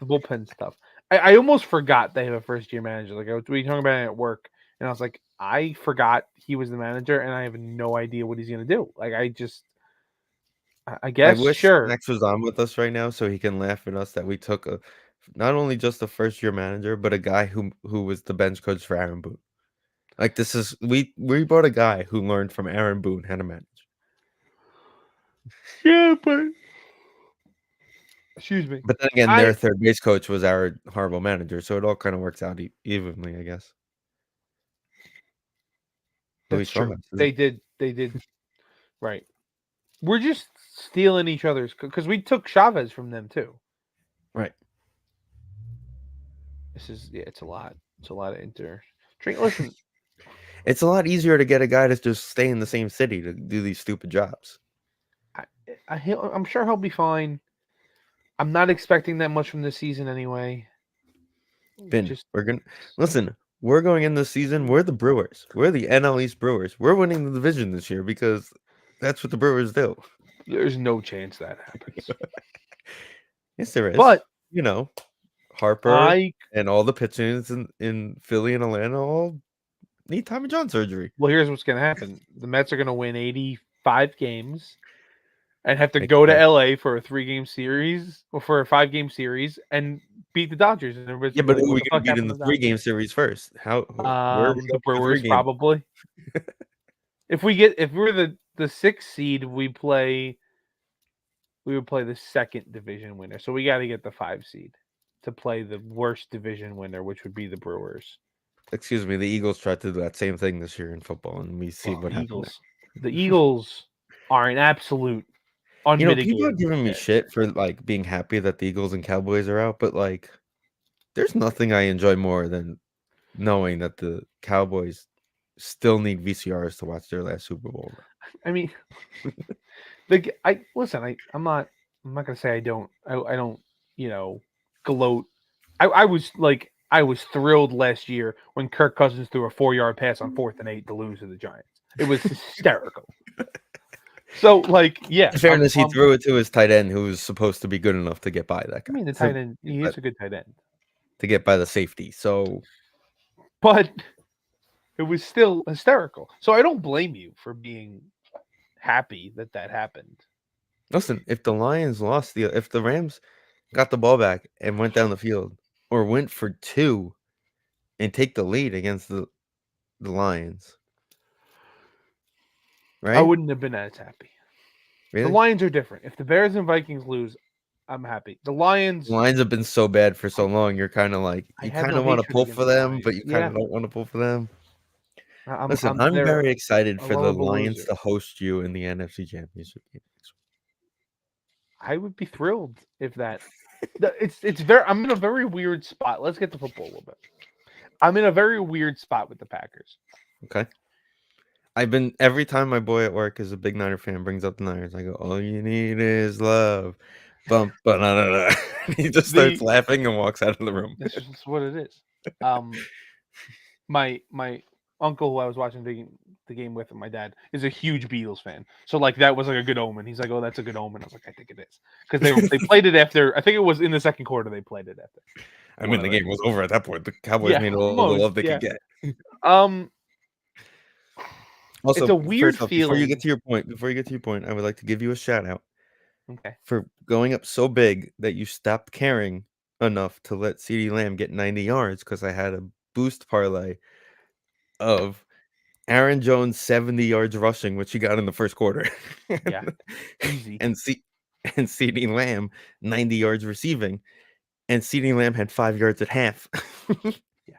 the bullpen stuff. I almost forgot they have a first year manager. Like we were talking about it at work, and I was like, I forgot he was the manager, and I have no idea what he's gonna do. Like I guess I wish sure. Max was on with us right now so he can laugh at us that we took not only just a first year manager, but a guy who was the bench coach for Aaron Boone. Like this is we brought a guy who learned from Aaron Boone how to manage. Yeah, but excuse me. But then again, their third base coach was our horrible manager, so it all kind of works out evenly, I guess. That's true. They did. Right. We're just stealing each other's because we took Chavez from them too. Right. It's a lot. It's a lot of Listen, it's a lot easier to get a guy to just stay in the same city to do these stupid jobs. I'm sure he'll be fine. I'm not expecting that much from this season anyway. We're going in this season. We're the Brewers. We're the NL East Brewers. We're winning the division this year because that's what the Brewers do. There's no chance that happens. Yes, there is. But You know, Harper I and all the pitchers in Philly and Atlanta all need Tommy John surgery. well, here's what's gonna happen. The Mets are gonna win 85 games and have to Makes go to sense. LA for a 3-game series or for a 5-game series and beat the Dodgers. And everybody's Yeah, gonna be but like, who are "What we the gonna fuck beat in happened the to the 3-game Dodgers?" series first? Where are we The going for 3 Brewers games? probably. If we're the 6th seed, we would play the 2nd division winner. So we got to get the 5 seed to play the worst division winner, which would be the Brewers. Excuse me, the Eagles tried to do that same thing this year in football, and we see Well, what happened there. The Eagles are an absolute You know, people are unmitigated giving me shit. shit for, like, being happy that the Eagles and Cowboys are out, but, like, there's nothing I enjoy more than knowing that the Cowboys still need VCRs to watch their last Super Bowl, bro. I mean, I listen. I'm not gonna say I don't. I don't. You know, gloat. I was thrilled last year when Kirk Cousins threw a 4-yard pass on 4th and 8 to lose to the Giants. It was hysterical. So like, yeah, In fairness, he threw it to his tight end who was supposed to be good enough to get by that I guy, mean, the so tight end. He but is a good tight end, to get by the safety, so but it was still hysterical. So I don't blame you for being happy that that happened. listen, if the Rams got the ball back and went down the field or went for 2 and take the lead against the Lions, I right? wouldn't have been as happy. The Really? Lions are different. If the Bears and Vikings lose, I'm happy. The The Lions, Lions have been so bad for so I long, you're kinda like I you have no kinda wanna hatred pull for against the them, but Lions. you kinda Yeah, don't wanna pull for them. Listen, I'm I'm they're very excited a for the lovable Lions loser. to host you in the NFC Championship game next I would be thrilled if that. It's very. I'm in a very weird spot. Let's get to football a little bit. I'm in a very weird spot with the Packers. week, okay? I've been every time my boy at work is a big Niner fan, brings up the Niners, I go, "All you need is love." Bum, ba-da-da-da. He just starts The laughing and walks out of the room. This is what it is. Um, my uncle who I was watching the game with, and my dad is a huge Beatles fan. So like that was like a good omen. He's like, "Oh, that's a good omen." I was like, "I think it is," because they played it after. I think it was in the second quarter. They played it after I one mean, of the the. game was over at that point. The Cowboys Yeah, needed all the almost. love they could Yeah. get. Um, it's Also, a weird first off, feeling. before you get to your point, I would like to give you a shout out Okay. for going up so big that you stopped caring enough to let CeeDee Lamb get 90 yards because I had a boost parlay of Aaron Jones 70 yards rushing, which he got in the first quarter, Yeah. Easy. and C and CeeDee Lamb 90 yards receiving, and CeeDee Lamb had 5 yards at half. Yeah.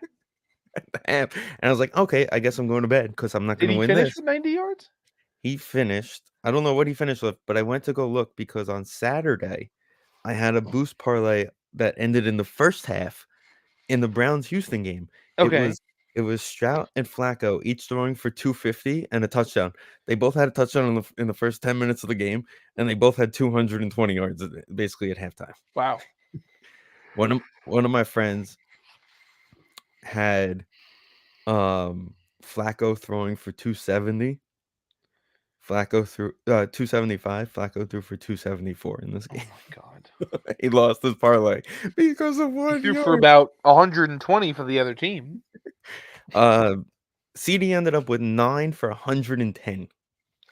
Half, and I was like, "Okay, I guess I'm going to bed because I'm not Did gonna he win finish this." with 90 yards? He finished I don't know what he finished with, but I went to go look because on Saturday, I had a boost parlay that ended in the first half in the Browns-Houston game. It Okay. was it was Stroud and Flacco each throwing for 250 and a touchdown. They both had a touchdown in the first 10 minutes of the game, and they both had 220 yards basically at halftime. Wow. One of my friends had, Flacco throwing for 270. Flacco threw 275. Flacco threw for 274 in this Oh game. my god. He lost his parlay because of He 1 threw for yard. about 120 for the other team. Uh, CD ended up with 9 for 110,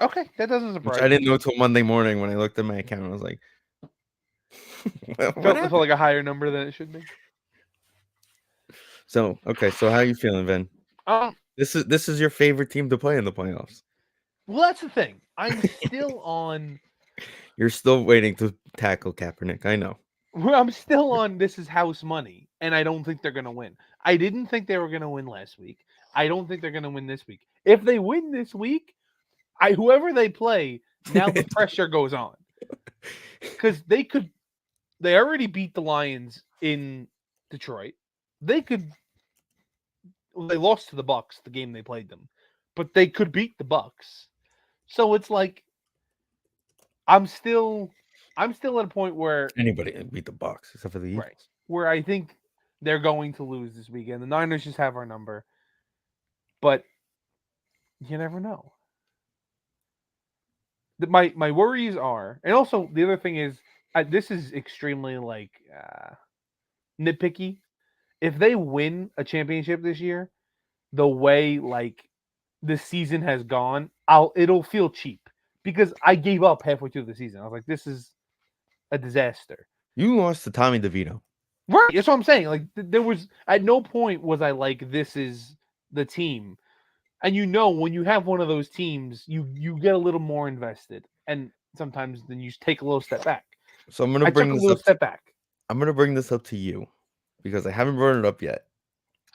Okay, that doesn't which surprise I me. didn't know till Monday morning when I looked at my account. I was like, "What Felt happened?" like a higher number than it should be. So, okay, so how you feeling, Vin? Um, This is your favorite team to play in the playoffs. well, that's the thing. I'm still on. You're still waiting to tackle Kaepernick, I know. I'm still on. This is house money, and I don't think they're gonna win. I didn't think they were gonna win last week. I don't think they're gonna win this week. If they win this week, whoever they play, now the pressure goes on because they could. They already beat the Lions in Detroit. They could. Well, they lost to the Bucks the game they played them, but they could beat the Bucks. So it's like I'm still I'm still at a point where Anybody can beat the Bucks except for the right, Eagles. where I think they're going to lose this weekend. The Niners just have our number, but you never know. My worries are, and also the other thing is, this is extremely like nitpicky. If they win a championship this year, the way like this season has gone, it'll feel cheap because I gave up halfway through the season. I was like, this is a disaster. You lost to Tommy DeVito. Right, that's what I'm saying. Like there was at no point was I like this is the team. And when you have one of those teams, you get a little more invested, and sometimes then you take a little step back. So I'm gonna I took bring a this little up. step back. I'm gonna bring this up to you because I haven't brought it up yet.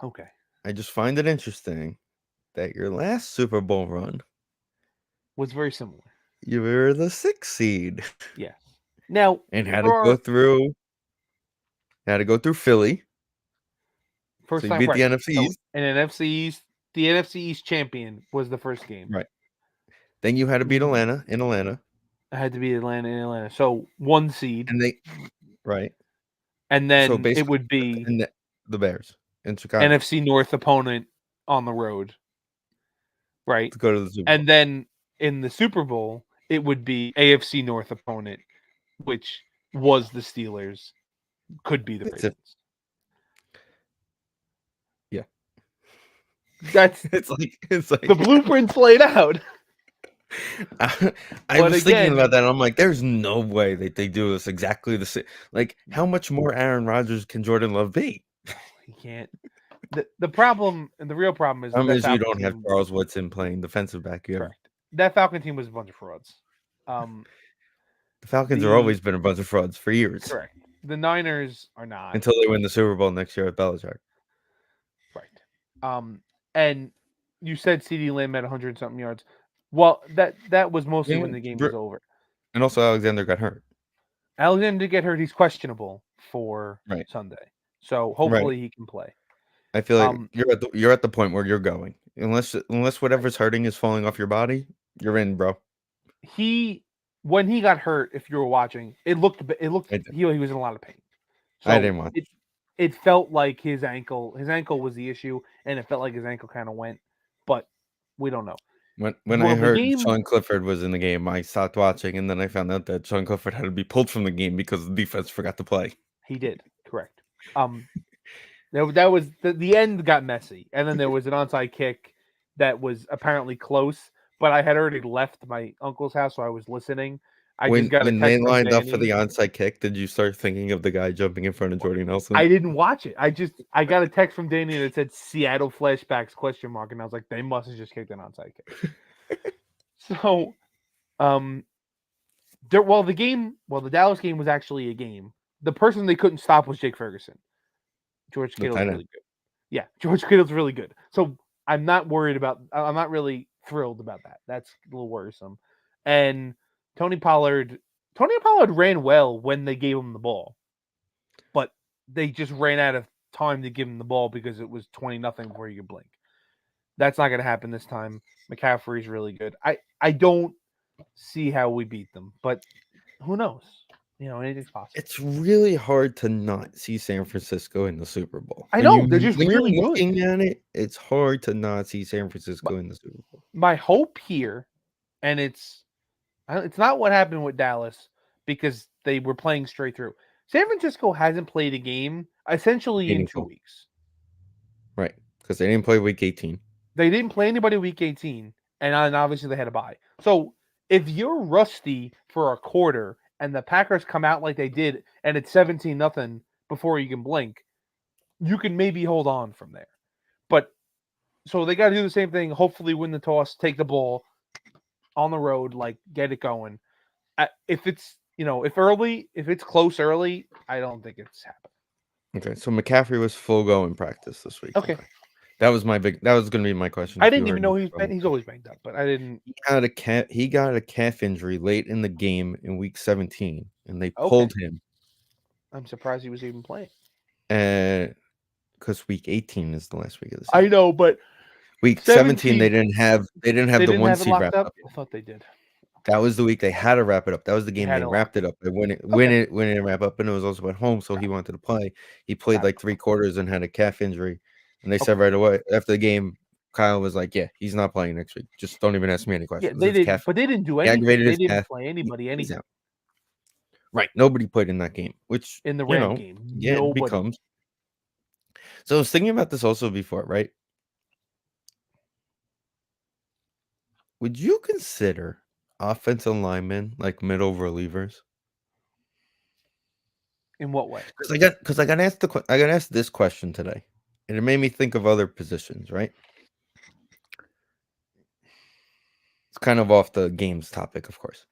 Okay, I just find it interesting that your last Super Bowl run, was very similar. you were the 6th seed Yes. Now and had to for go our through Philly. So first you time, beat the right? NFC So East. the NFC East champion was the first game. Right. Then you had to beat Atlanta in Atlanta. I had to be Atlanta. So 1 seed, And right. and So then it basically would be the Bears in Chicago NFC North opponent on the road, right? to go to the Super Bowl. And then in the Super Bowl, it would be AFC North opponent, which was the Steelers, could be the That's it. Ravens. Yeah. That's It's like the blueprint's laid out. I was thinking about that. And I'm like, there's no way that they do this exactly the same. Like, how much more Aaron Rodgers can Jordan Love be? He can't. The problem, and the real problem is that You don't have Charles Woodson playing defensive back. Correct. That Falcon team was a bunch of frauds. The Falcons have always been a bunch of frauds for years. Correct. The Niners are not until they win the Super Bowl next year at Belichick. Right. And you said CeeDee Lamb had 100-something yards. Well, that was mostly when the game was over. And also Alexander got hurt. Alexander did get hurt. He's questionable for Sunday. So hopefully he can play. I feel like you're at the point where you're going. Unless whatever's hurting is falling off your body, you're in, bro. When he got hurt, if you were watching, it looked he was in a lot of pain. So I didn't watch. It felt like his ankle was the issue, and it felt like his ankle kind of went, but we don't know. When I heard Sean Clifford was in the game, I stopped watching, and then I found out that Sean Clifford had to be pulled from the game because the defense forgot to play. He did, correct. That was the end got messy, and then there was an onside kick that was apparently close, but I had already left my uncle's house, so I was listening. When they lined up for the onside kick, did you start thinking of the guy jumping in front of Jordy Nelson? I didn't watch it. I got a text from Danny that said Seattle flashbacks ? And I was like, they must have just kicked an onside kick. So, the Dallas game was actually a game. The person they couldn't stop was Jake Ferguson. George Kittle's really good. Yeah, George Kittle's really good. So I'm not really thrilled about that. That's a little worrisome. And Tony Pollard ran well when they gave him the ball, but they just ran out of time to give him the ball because it was 20-0 before you could blink. That's not going to happen this time. McCaffrey's really good. I don't see how we beat them, but who knows? Anything's possible. It's really hard to not see San Francisco in the Super Bowl. I know they're just really good. Looking at it, it's hard to not see San Francisco in the Super Bowl. My hope here, and it's not what happened with Dallas because they were playing straight through. San Francisco hasn't played a game essentially in 2 weeks. Right, because they didn't play Week 18. They didn't play anybody Week 18, and obviously they had a bye. So if you're rusty for a quarter and the Packers come out like they did, and it's 17-0 before you can blink, you can maybe hold on from there. But so they got to do the same thing. Hopefully, win the toss, take the ball on the road, like get it going. If it's if it's close early, I don't think it's happening. Okay, so McCaffrey was full go in practice this week. Okay. That was going to be my question. I didn't even know he's always banged up, but I didn't. He got a calf injury late in the game in Week 17, and they pulled him. I'm surprised he was even playing. Because Week 18 is the last week of the season. I know, but Week 17 they didn't have the 1 seed wrapped up. I thought they did. That was the week they had to wrap it up. That was the game they wrapped it up. They win it and wrap up, and it was also at home, so he wanted to play. He played like 3 quarters and had a calf injury. And they said right away after the game, Kyle was like, "Yeah, he's not playing next week. Just don't even ask me any Yeah, questions. they It's didn't, calf. but they didn't do He anything. aggravated They his didn't calf. play anybody He's anything out." Right. Nobody played in that game, which, in the Ram game. yeah, it Nobody. becomes. So I was thinking about this also before, right? Would you consider offensive linemen like middle relievers? In what way? Because I got asked I got asked this question today, and it made me think of other positions. Right? It's kind of off the games topic, of course.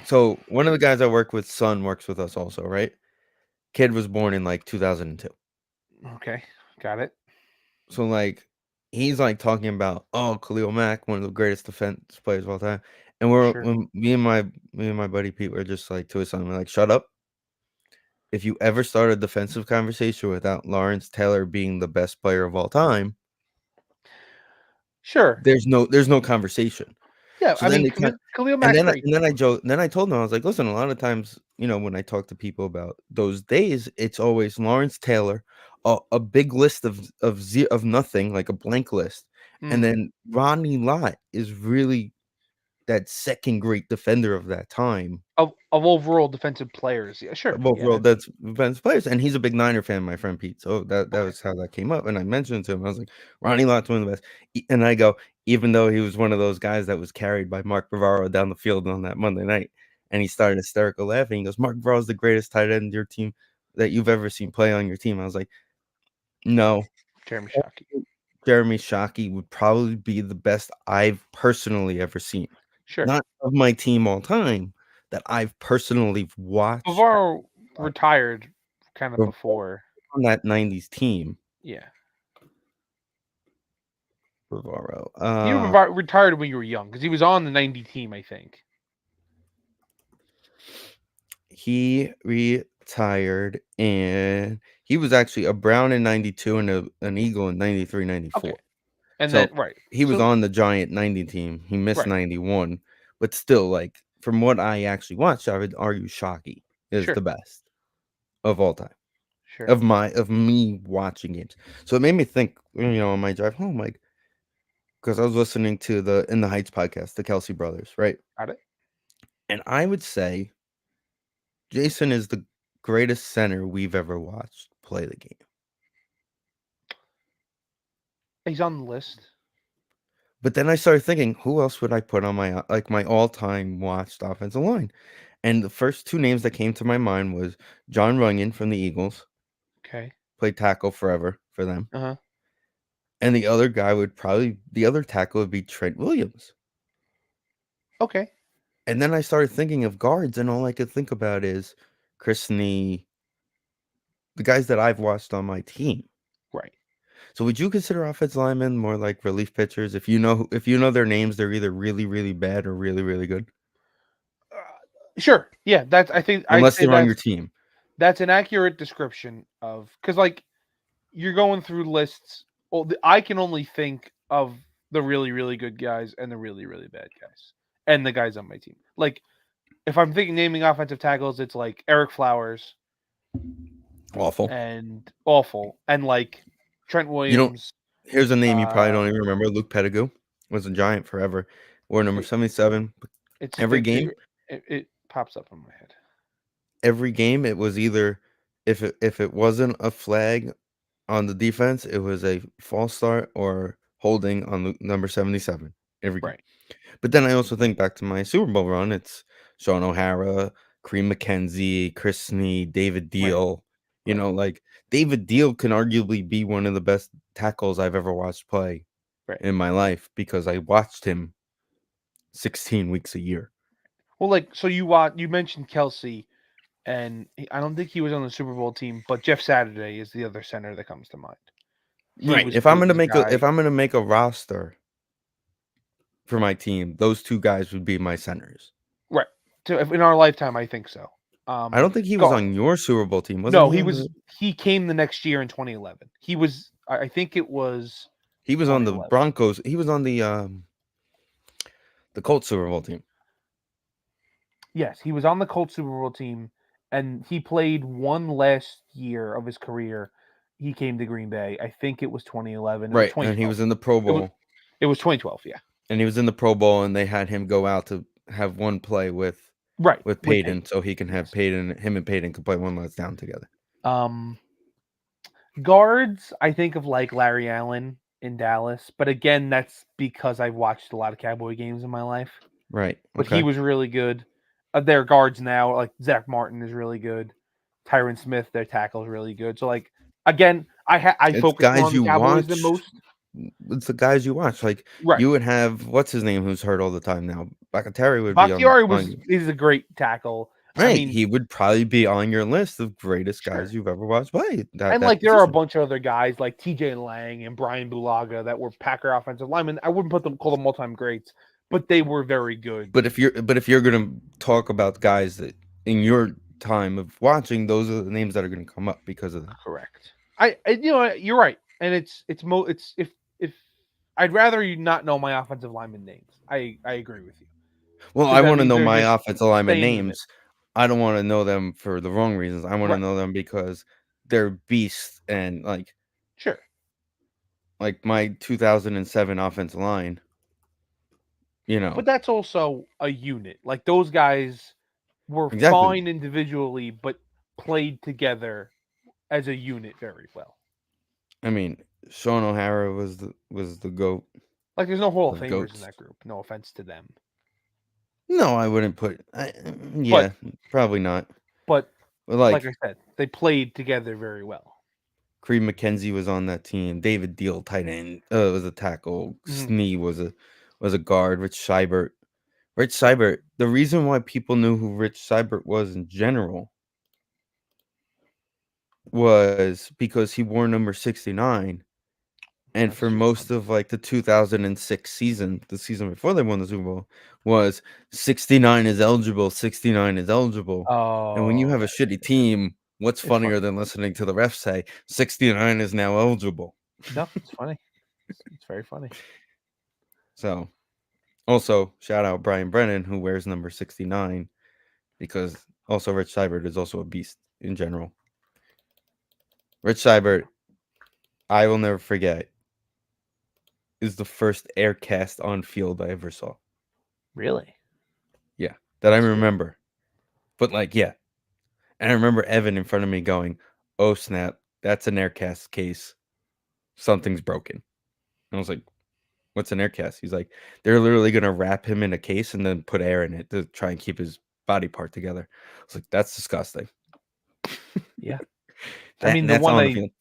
So one of the guys I work with, son, works with us also. Right? Kid was born in like 2002. Okay, got it. So like he's like talking about, oh, Khalil Mack, one of the greatest defense players of all time. And Sure. when me and my buddy Pete were just like to his son, we're like, shut up. If you ever start a defensive conversation without Lawrence Taylor being the best player of all time, Sure. there's no conversation. Yeah, So I then mean, it kind Khalil Mack's great. then I told him, I was like, listen, a lot of times, when I talk to people about those days, it's always Lawrence Taylor, a big list of nothing, like a blank list, and Mm. then Rodney Lott is really that second great defender of that time. Of overall defensive players. Yeah, sure. Yeah, Overall, that's that's defensive players, and he's a big Niner fan, my friend Pete. So that okay. was how that came up, and I mentioned to him, I was like, Ronnie Lott's one of the best. And I go, even though he was one of those guys that was carried by Mark Bavaro down the field on that Monday night, and he started hysterical laughing. He goes, Mark Bavaro's the greatest tight end your team that you've ever seen play on your team. I was like, no, Jeremy Shockey. Jeremy Shockey would probably be the best I've personally ever seen, Sure. not of my team all time, that I've personally watched Bavaro retired kind of on before. that '90s team. Yeah. Bavaro. He retired when you were young because he was on the 90 team, I think. He retired, and he was actually a Brown in '92 and an Eagle in '93, Okay. '94. And then So right. he was So on the Giant '90 team. He missed right. '91, but still, like from what I actually watched, I would argue Shockey is Sure. the best of all time Sure. of me watching games. So it made me think, on my drive home, like because I was listening to the In the Heights podcast, the Kelsey brothers, right? Got it. And I would say Jason is the greatest center we've ever watched play the game. He's on the list. But then I started thinking, who else would I put on my all-time watched offensive line? And the first two names that came to my mind was John Runyon from the Eagles, Okay. played tackle forever for them. Uh huh. And the other tackle would be Trent Williams. Okay. And then I started thinking of guards, and all I could think about is Chris Nee, the guys that I've watched on my team. Right. So would you consider offensive linemen more like relief pitchers? If you know their names, they're either really, really bad or really, really good, Sure. Yeah. That's. I think I'd unless say they're on your team. that's an accurate description of because like you're going through lists. Well, I can only think of the really, really good guys and the really, really bad guys, and the guys on my team. Like, if I'm thinking naming offensive tackles, it's like Eric Flowers Awful. and awful, and like Trent You don't. Williams. Here's a name you probably Uh, don't even remember. Luke Pettigrew was a Giant forever. Wore number it, 77. it's Every game, it pops up in my head. it was either if it wasn't a flag on the defense, it was a false start or holding on number 77 every game. Right, But then I also think back to my Super Bowl run. It's Sean O'Hara, Kareem McKenzie, Chris Snead, David right, Deal. right, Like David Deal can arguably be one of the best tackles I've ever watched play right. in my life because I watched him 16 weeks a year. Well, like so you mentioned Kelsey, and I don't think he was on the Super Bowl team, but Jeff Saturday is the other center that comes to mind. He Right. was If I'm gonna Peyton's make a guy. if I'm gonna make a roster for my team, those two guys would be my centers. Right. In our lifetime, I think so. I don't think he was Go. on your Super Bowl team, wasn't No, he on the he came the next year in 2011. He was. I think it was he was on the 2011. Broncos. He was on the Colts Super Bowl team. Yes, he was on the Colts Super Bowl team, and he played one last year of his career he came to Green Bay. I think it was 2011. It was Right, and he 2012. was in the Pro It was Bowl, 2012. Yeah. and he was in the Pro Bowl, and they had him go out to have one play Right. with With Peyton. Peyton, so he can have Yes. Him and Peyton can play one last down together. Um, Guards, I think of like Larry Allen in Dallas, but again, that's because I've watched a lot of Cowboy games in my life. Right. But he Okay. was really good. Their guards now, like Zach Martin, is really good. Tyron Smith, their tackle is really good. So like again, I It's focus more guys on the you Cowboys than watch. most. It's the guys you watch. Like Right. you would have what's his name who's hurt all the time now. Bakatari would be Bakhtiari on you. is a great tackle. I Right. mean, He would probably be on your list of greatest guys sure. you've ever watched play at And that like there are a position. bunch of other guys like TJ Lang and Brian Bulaga that were Packer offensive linemen. I wouldn't call them all time greats, but they were very good. But if you're gonna talk about guys that in your time of watching, those are the names that are gonna come up because of that. Correct. You're right, and it's if I'd rather you not know my offensive lineman names. I agree with you Well, because I that want to means know they're my just offensive lineman staying with it. names. I don't want to know them for the wrong reasons. I want to Right. know them because they're beasts and Sure. like my 2007 offensive line, you know. But that's also a unit. Like those guys were Exactly. fine individually, but played together as a unit very well. I mean, Sean O'Hara was the goat Like there's no Hall of of Famers in goats. that group. No offense to them, No, I wouldn't put. but Yeah, probably not. but But like like I said, they played together very well. Creed McKenzie was on that team. David Deal, tight end, was a tackle. Mhm. Snee was a guard. Rich Seibert. Rich Seibert. The reason why people knew who Rich Seibert was in general was because he wore number 69. And That's for too most funny. of like the 2006 season, the season before they won the Super Bowl, was 69 is eligible, 69 is eligible. And when you Oh, have a shitty team, what's it's funnier funny. than listening to the ref say 69 is now eligible? No, it's funny. It's very funny. So, also shout out Brian Brennan who wears number 69 because also Rich Seibert is also a beast in general. Rich Seibert, I will never forget, is the first air cast on field I ever saw. Really? Yeah, that I That's cool. remember. But like, yeah. And I remember Evan in front of me going, "Oh snap, that's an aircast case. Something's broken." And I was like, "What's an aircast?" He's like, "They're literally gonna wrap him in a case and then put air in it to try and keep his body part together." I was like, "That's disgusting." Yeah. I That mean, that's on the field.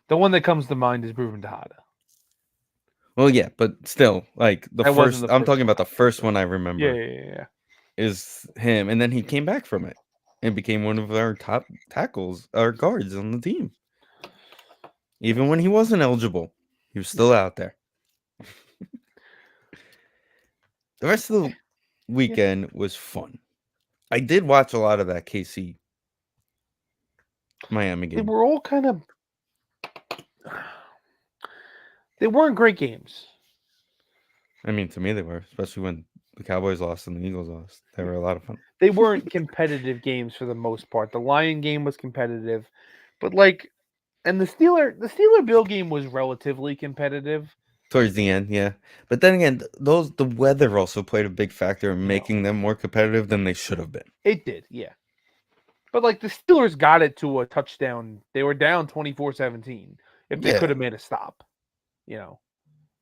the one that comes to mind is Ruben Tejada. Well, yeah, but still, like the That wasn't first, the I'm first talking one about the I think first of. one I Yeah, remember yeah, yeah, yeah. is him, and then he came back from it and became one of our top tackles, our guards on the team. Even when he wasn't eligible, he was still out there. The rest of the Yeah. weekend was fun. I did watch a lot of that KC Miami They game. were all kind of they weren't great games. I mean, to me, they were, especially when the Cowboys lost and the Eagles lost. They were a lot of fun. They weren't competitive games for the most part. The Lion game was competitive, but like and the Steeler Bill game was relatively competitive. Towards the end, yeah. But then again, the weather also played a big factor in No. making them more competitive than they should have been. It did, yeah. But like the Steelers got it to a touchdown. They were down 24-17. If they could Yeah. have made a stop, you know,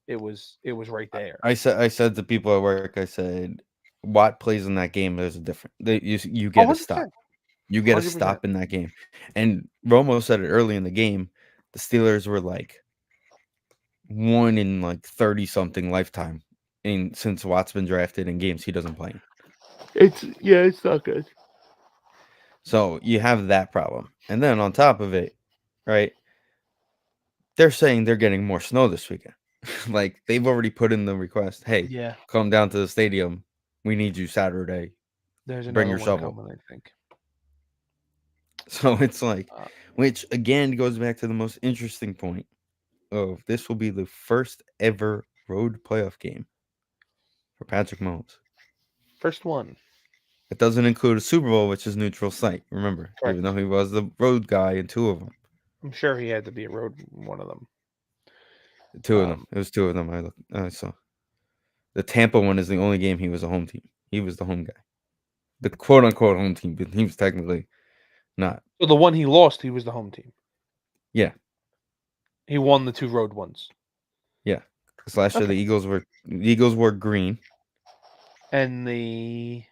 it was right there. I said to people at work, I said, Watt plays in that game, there's a difference. You Oh, get a stop. 100%. You get a 100%. stop in that game. And Romo said it early in the game. The Steelers were like one in like 30 something lifetime in since Watt's been drafted in games he doesn't play in. It's not good. So you have that problem. And then on top of it, right, they're saying they're getting more snow this weekend. Like they've already put in the request, hey, Yeah, come down to the stadium. We need you Saturday. there's Bring another your one shovel. coming, I think. So it's like, Uh, which again goes back to the most interesting point of this will be the first ever road playoff game for Patrick Mahomes. First one. It doesn't include a Super Bowl, which is neutral site. Remember, even Correct. though he was the road guy in two of them. I'm sure he had to be a road one of them. Two of them. Um, It was two of them. I saw the Tampa one is the only game he was a home team. He was the home guy, the quote unquote home team, but he was technically not. so the one he lost, he was the home team. Yeah, He won the 2 road ones. yeah. Because last year Okay. the Eagles were green And the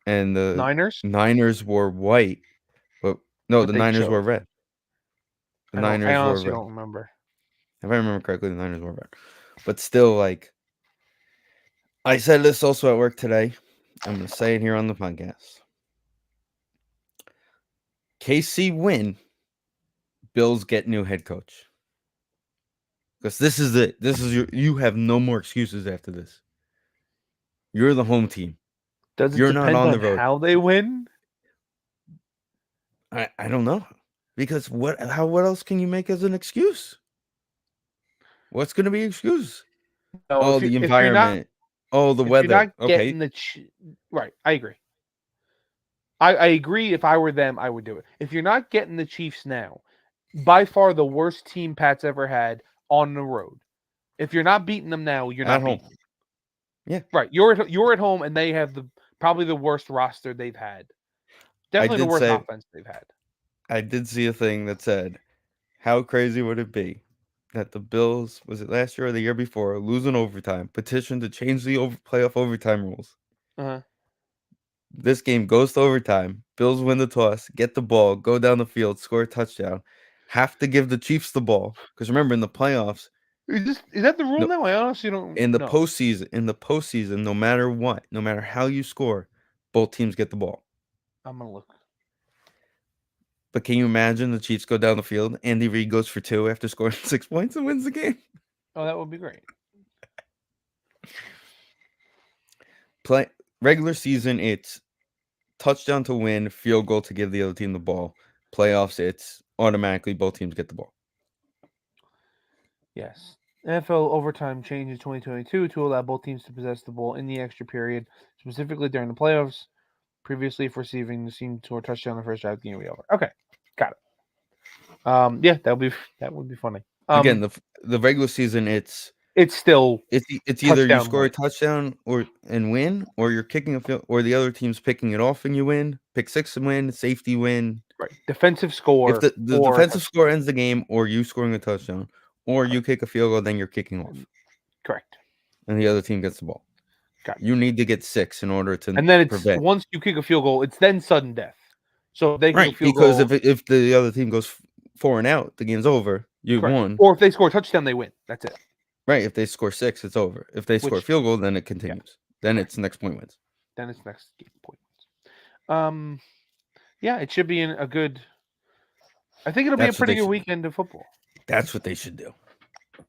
and the Niners, Niners were white, but no, but the they Niners were choked. red. The I Niners were honestly red. don't remember. If I remember correctly, the Niners were red. But still, like I said this also at work today. I'm gonna say it here on the podcast. KC win, Bills get new head coach. Because this is it. This is you have no more excuses after this. You're the home team. Does it You're not depend on the on road. how they win? I don't know. Because what else can you make as an excuse? What's gonna be excuse? No, Oh, the if you're not environment. Oh, the if you're weather. not Okay. getting right, I agree. I agree. If I were them, I would do it. If you're not getting the Chiefs now, by far the worst team Pat's ever had on the road. If you're not beating them now, you're At not home. beating them. Yeah. Right. You're at home, and they have probably the worst roster they've had. I Definitely the did worst say offense they've had. I did see a thing that said, how crazy would it be that the Bills, was it last year or the year before, losing overtime, petition to change the playoff overtime rules? Uh-huh. This game goes to overtime. Bills win the toss, get the ball, go down the field, score a touchdown. Have to give the Chiefs the ball because remember in the playoffs, Is that the rule no, now? I honestly don't in know. the postseason, no matter what, no matter how you score, both teams get the ball. I'm gonna look. But can you imagine the Chiefs go down the field? Andy Reid goes for 2 after scoring 6 points and wins the game. Oh, that would be great. Play regular season, it's touchdown to win, field goal to give the other team the ball. Playoffs, it's automatically both teams get the ball. Yes. NFL overtime changed in 2022 to allow both teams to possess the ball in the extra period, specifically during the playoffs. Previously, if receiving the team to a touchdown in the first drive, the game would be over. Okay, got it. Yeah, that would be funny. Again, the regular season, It's still it's either you touchdown score a win. touchdown and win, or you're kicking a field, or the other team's picking it off and you win. Pick six and win, safety win. Right. Defensive If score the or a defensive touchdown. score ends the game, or you scoring a touchdown, or you Correct. kick a field goal, then you're kicking off, Correct. and the other team gets the ball. Got it. You need to get 6 in order to And then it's prevent. once you kick a field goal, it's then sudden death. So if they kick a Right, field because goal, if the other team goes 4 and out, the game's over. You correct. won. Or if they score a touchdown, they win. That's it. Right, if they score 6, it's over. If they score a Which, field goal, then it yeah, continues. Then correct. it's next point wins. Then it's next game point. Yeah, it should be a good. I think it'll be a That's what pretty they good should do. weekend of football. That's what they should do.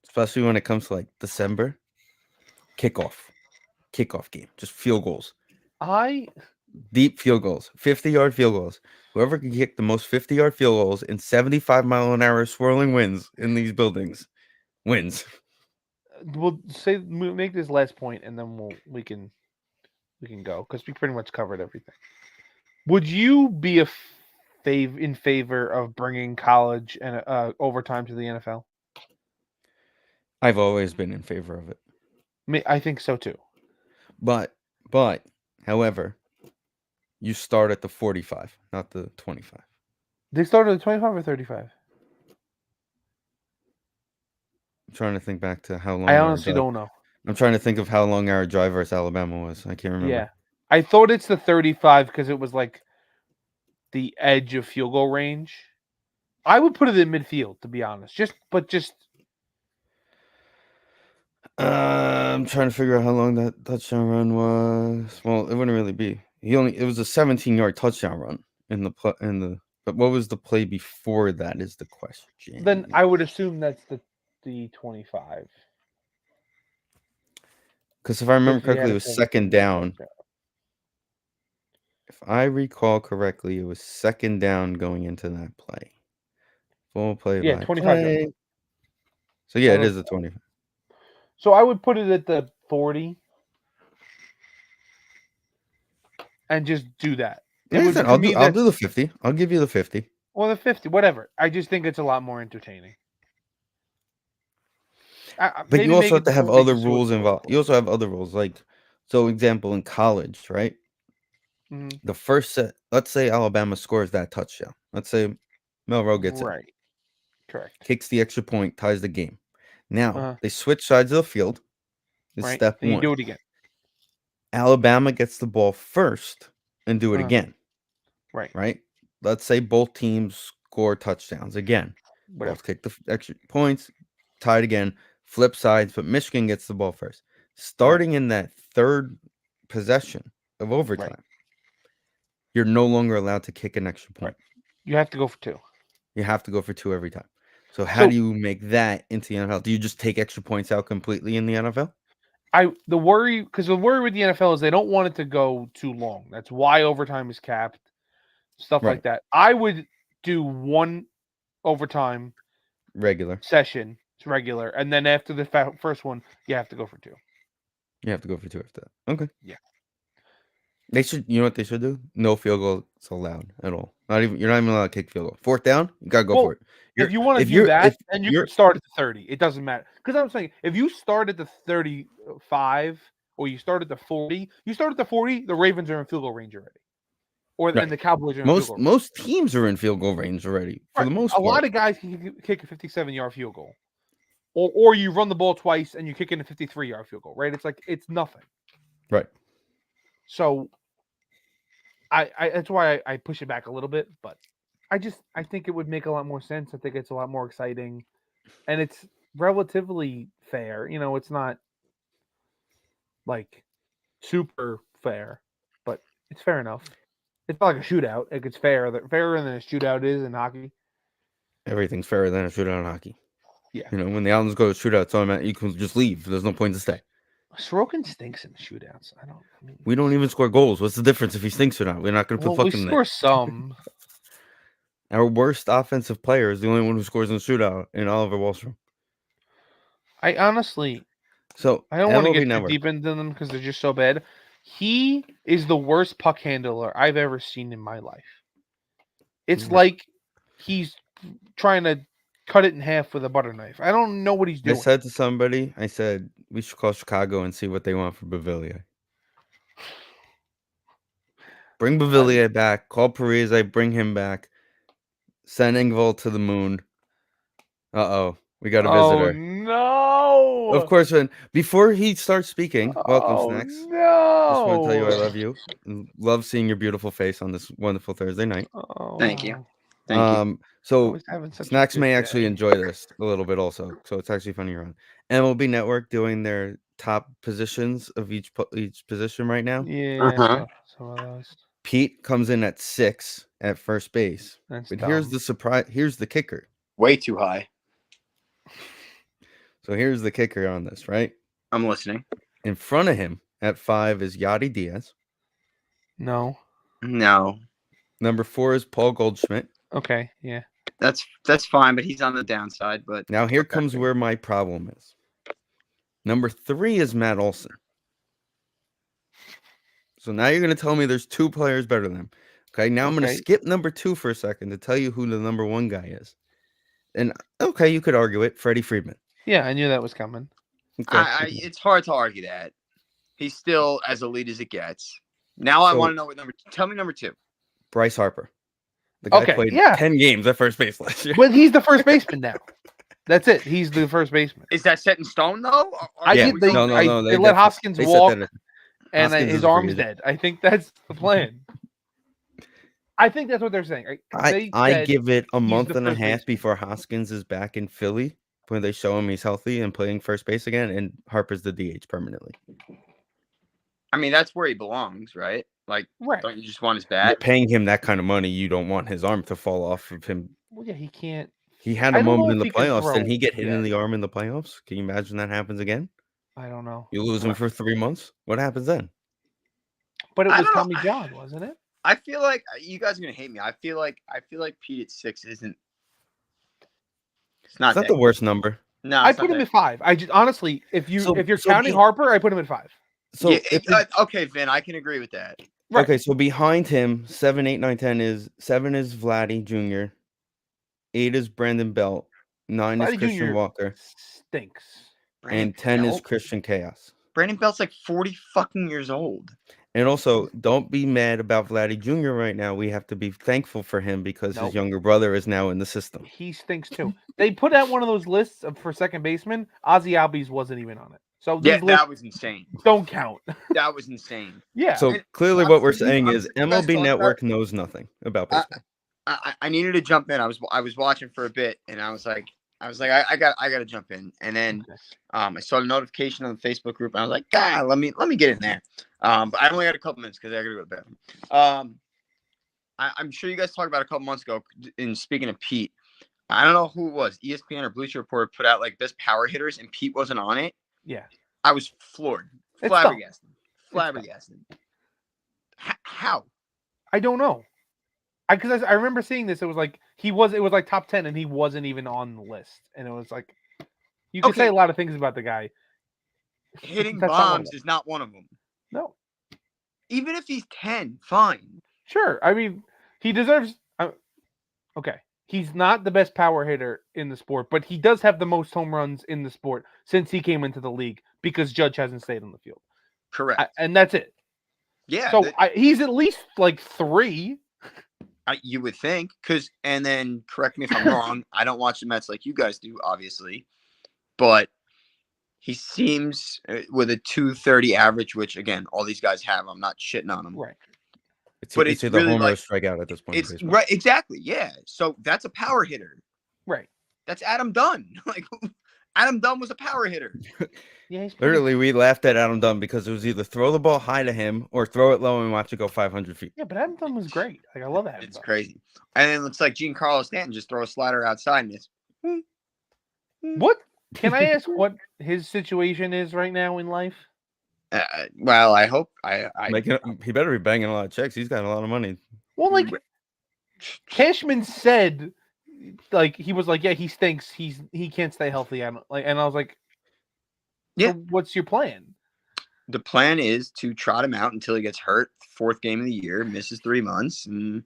Especially when it comes to like December. Kickoff game. Just field goals. I Deep field goals. 50-yard field goals. Whoever can kick the most 50-yard field goals in 75-mile-an-hour swirling winds in these buildings wins. will make this last point, and then we can go because we pretty much covered everything. Would you be in favor of bringing college and overtime to the NFL? I've always been in favor of it. I think so too. But however, you start at the 45, not the 25. They started at 25 or 35. I'm trying to think back to how I long our honestly drive. don't know. I'm trying to think of how long our drive versus Alabama was. I can't remember. Yeah, I thought it's the 35 because it was like the edge of field goal range. I would put it in midfield, to be honest. Just I'm trying to figure out how long that touchdown run was. Well, it wouldn't really be. It was a 17-yard touchdown run in the but what was the play before that is the question. then I would assume that's the 25. Because if I remember Because he correctly, had it a was second 17-yard down. touchdown. If I recall correctly, it was second down going into that play. Full play Yeah, by 25 yards. play. So yeah, it is a 20. So I would put it at the 40 and just do that. It Like I would said, for me I'll that do the 50. I'll give you the 50. or the 50, whatever. I just think it's a lot more entertaining. But you Maybe also make have it the to have 40 other just so it's rules involved. You joyful. also have other rules, like, so example, in college, right? Mhm. The first set, let's say Alabama scores that touchdown. Let's say Melrose gets in, Right. Correct. kicks the extra point, ties the game. Now, Uh-huh. they switch sides of the field is Right. step And you one. do it again. Alabama gets the ball first and do it Uh-huh. again, Right. right? Let's say both teams score touchdowns again. Both Whatever. kick the extra points, tied again, flip sides, but Michigan gets the ball first. Right. Starting in that third possession of Right. overtime, you're no longer allowed to kick an extra Right. point. You have to go for 2. You have to go for 2 every time. So how do So you make that into the NFL? Do you just take extra points out completely in the NFL? the worry, because the worry with the NFL is they don't want it to go too long. That's why overtime is capped, stuff like Right. that. I would do 1 overtime Regular. session. It's regular, and then after the first one, you have to go for 2. You have to go for 2 after that. Okay. Yeah. They should, you know what they should do? No field goals allowed at all. Not even you're not even allowed to kick field goal. 4th down, you gotta go for Well, it. if you want to If do you're that, if then you you're could start at the 30. It doesn't matter. Because I'm saying if you start at the 35 or you start at the 40, you start at the 40, the Ravens are in field goal range already. And right. the Cowboys are in field Most goal range. most teams are in field goal range already for Right. the A most lot part. of guys can kick a 57-yard field goal. Or you run the ball twice and you kick in a 53-yard field goal, right? It's like it's nothing. Right. So I that's why I push it back a little bit, but I think it would make a lot more sense. I think it's a lot more exciting. And it's relatively fair. It's not like super fair, but it's fair enough. It's not like a shootout. Like it's fair. Fairer than a shootout is in hockey. Everything's fairer than a shootout in hockey. Yeah. You know, when the Islanders go to shootout, it's automatic. You can just leave. There's no point to stay. Sorokin stinks in the shootouts. I mean, We don't even score goals. What's the difference if he stinks or not? We're not going to put well, we fucking net. score some. Our worst offensive player is the only one who scores in the shootout in Oliver Wahlstrom. I honestly, So I don't want to MLB get too Network. deep into them because they're just so bad. He is the worst puck handler I've ever seen in my life. It's like he's trying to cut it in half with a butter knife. I don't know what he's I doing. said to somebody, I said, we should call Chicago and see what they want for Bavilier. Bring Bavilier back. Call Parise. Bring him back. Send Engvall to the moon. Uh-oh. We got a Oh visitor. Of no! course, before he starts speaking, welcome, Oh Snacks. Just want to tell you I no! love you. And love seeing your beautiful face on this wonderful Thursday night. Oh, Thank you. Thank you. So always having such a Snacks good may day. actually enjoy this a little bit also. So it's actually funny around. MLB Network doing their top positions of each position right now. Yeah, I saw some of those. Pete comes in at 6 at first base. That's But dumb. here's the surprise. Here's the kicker. Way too high. So here's the kicker on this, right? I'm listening. In front of him at 5 is Yadi Diaz. No. No. Number 4 is Paul Goldschmidt. Okay, yeah. That's fine, but he's on the downside. But Now here comes where my problem is. Number 3 is Matt Olson. So now you're going to tell me there's 2 players better than him. Okay, now I'm going to skip number 2 for a second to tell you who the number 1 guy is. And okay, you could argue it, Freddie Freeman. Yeah, I knew that was coming. Okay. It's hard to argue that. He's still as elite as it gets. Now I want to know what number. Tell me number 2. Bryce Harper. The guy played 10 games at first base last year. But he's the first baseman now. That's it. He's the first baseman. Is that set in stone though? No. They let Hoskins walk, and Hoskins his arm's dead. I think that's the plan. I think that's what they're saying. I give it a month and a half before Hoskins is back in Philly when they show him he's healthy and playing first base again, and Harper's the DH permanently. I mean, that's where he belongs, right? Like, don't you just want his bat? You're paying him that kind of money. You don't want his arm to fall off of him. Well, yeah, he can't. He had a moment in the playoffs. Didn't he get hit in the arm in the playoffs? Can you imagine that happens again? I don't know. You lose him for 3 months. What happens then? But it was Tommy John, wasn't it? I feel like you guys are gonna hate me. I feel like Pete at 6 isn't. It's not the worst number. No, I put him at 5. I just honestly, if you're counting Harper, I put him at 5. So yeah, okay, Vin, I can agree with that. Right. Okay, so behind him, 7, 8, 9, 10 is 7 is Vladdy Jr., 8 is Brandon Belt, 9 is Vladdy Christian Jr. Walker, stinks. Brandon and 10 is Belt? Christian Chaos. Brandon Belt's like 40 fucking years old. And also, don't be mad about Vladdy Jr. right now. We have to be thankful for him because Nope. his younger brother is now in the system. He stinks too. They put out one of those lists for second baseman. Ozzy Albies wasn't even on it. So Yeah, these lists that was insane. don't count. That was insane. Yeah. So And clearly, I'm what we're sure you- saying I'm is sure you guys MLB talked Network about- knows nothing about baseball. I needed to jump in. I was watching for a bit, and I was like, I got to jump in. And then Okay. I saw the notification on the Facebook group, and I was like, God, let me get in there. But I only got a couple minutes because I got to go to the bathroom. I'm sure you guys talked about a couple months ago. In speaking of Pete, I don't know who it was. ESPN or Bleacher Report put out like best power hitters, and Pete wasn't on it. Yeah. I was floored, It's flabbergasted. How? I don't know. Because I remember seeing this. It was like it was like top 10, and he wasn't even on the list. And it was like you could say a lot of things about the guy. Hitting That's not one of bombs them. is not one of them. No. Even if he's 10, fine. Sure. I mean, he deserves. Okay. He's not the best power hitter in the sport, but he does have the most home runs in the sport since he came into the league because Judge hasn't stayed on the field. Correct. And that's it. Yeah. So he's at least like 3. You would think, and then correct me if I'm wrong. I don't watch the Mets like you guys do, obviously, but he seems with a 230 average, which again, all these guys have. I'm not shitting on them. Right. But it's it's either really homer or like- strikeout at this point. in It's baseball. right, exactly. Yeah. So that's a power hitter. Right. That's Adam Dunn. Like Adam Dunn was a power hitter. Yeah, he's Literally, we laughed at Adam Dunn because it was either throw the ball high to him or throw it low and watch it go 500 feet. Yeah, but Adam Dunn was great. Like I love Adam It's Dunn. crazy. And then it's like Giancarlo Stanton just throw a slider outside and it's What? Can I ask what his situation is right now in life? well, I hope He better be banging a lot of checks. He's got a lot of money. Well, like Cashman said, like he was like, yeah, he stinks. He can't stay healthy. And I was like, Yeah. So what's your plan? the plan is to trot him out until he gets hurt, 4th game of the year, misses 3 months, and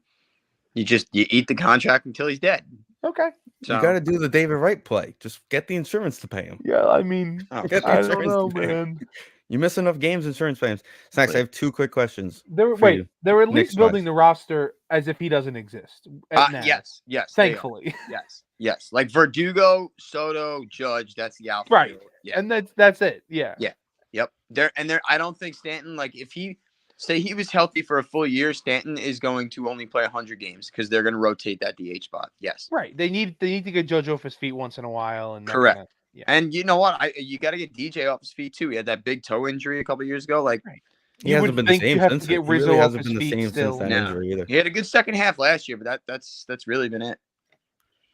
you eat the contract until he's dead. Okay. So You got to do the David Wright play. Just get the insurance to pay him. Yeah, I mean, Oh, Get the I don't insurance know, to pay him. man. You miss enough games, insurance payments. Snacks, I have 2 quick questions. They were for you. they were at least Knicks building wise. the roster as if he doesn't exist. Now, yes, they are. thankfully. Yes. Like Verdugo, Soto, Judge, that's the outfield. Right. Yeah. And that's it. Yeah. Yep. There. I don't think Stanton, like if he was healthy for a full year, Stanton is going to only play 100 games because they're going to rotate that DH spot. Yes. Right. They need to get Judge off his feet once in a while. And that Correct. kinda- yeah. And you know what? You got to get DJ off his feet too. He had that big toe injury a couple years ago. Like He You hasn't would been the think you same have to since. get He Rizzo really off hasn't his been the feet same still. since that No. injury either. he had a good second half last year, but that's really been it.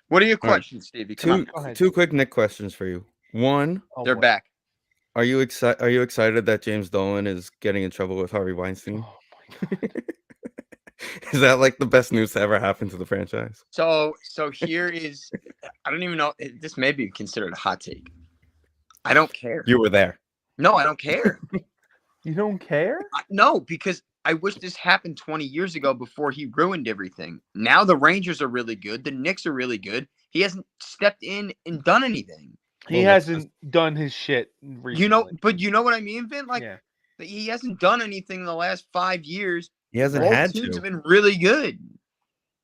What are your All right. questions, Stevie? Come on. Go ahead. 2 quick Nick questions for you. One, Oh, They're boy. back. are you excited that James Dolan is getting in trouble with Harvey Weinstein? Oh my God. Is that like the best news to ever happen to the franchise? So here is, I don't even know. This may be considered a hot take. I don't care. You were there. No, I don't care. You don't care? No, because I wish this happened 20 years ago before he ruined everything. Now the Rangers are really good. The Knicks are really good. He hasn't stepped in and done anything. He Well, hasn't done his shit recently. But you know what I mean, Vin? Like yeah. he hasn't done anything in the last 5 years. He hasn't All had teams to. have been really good.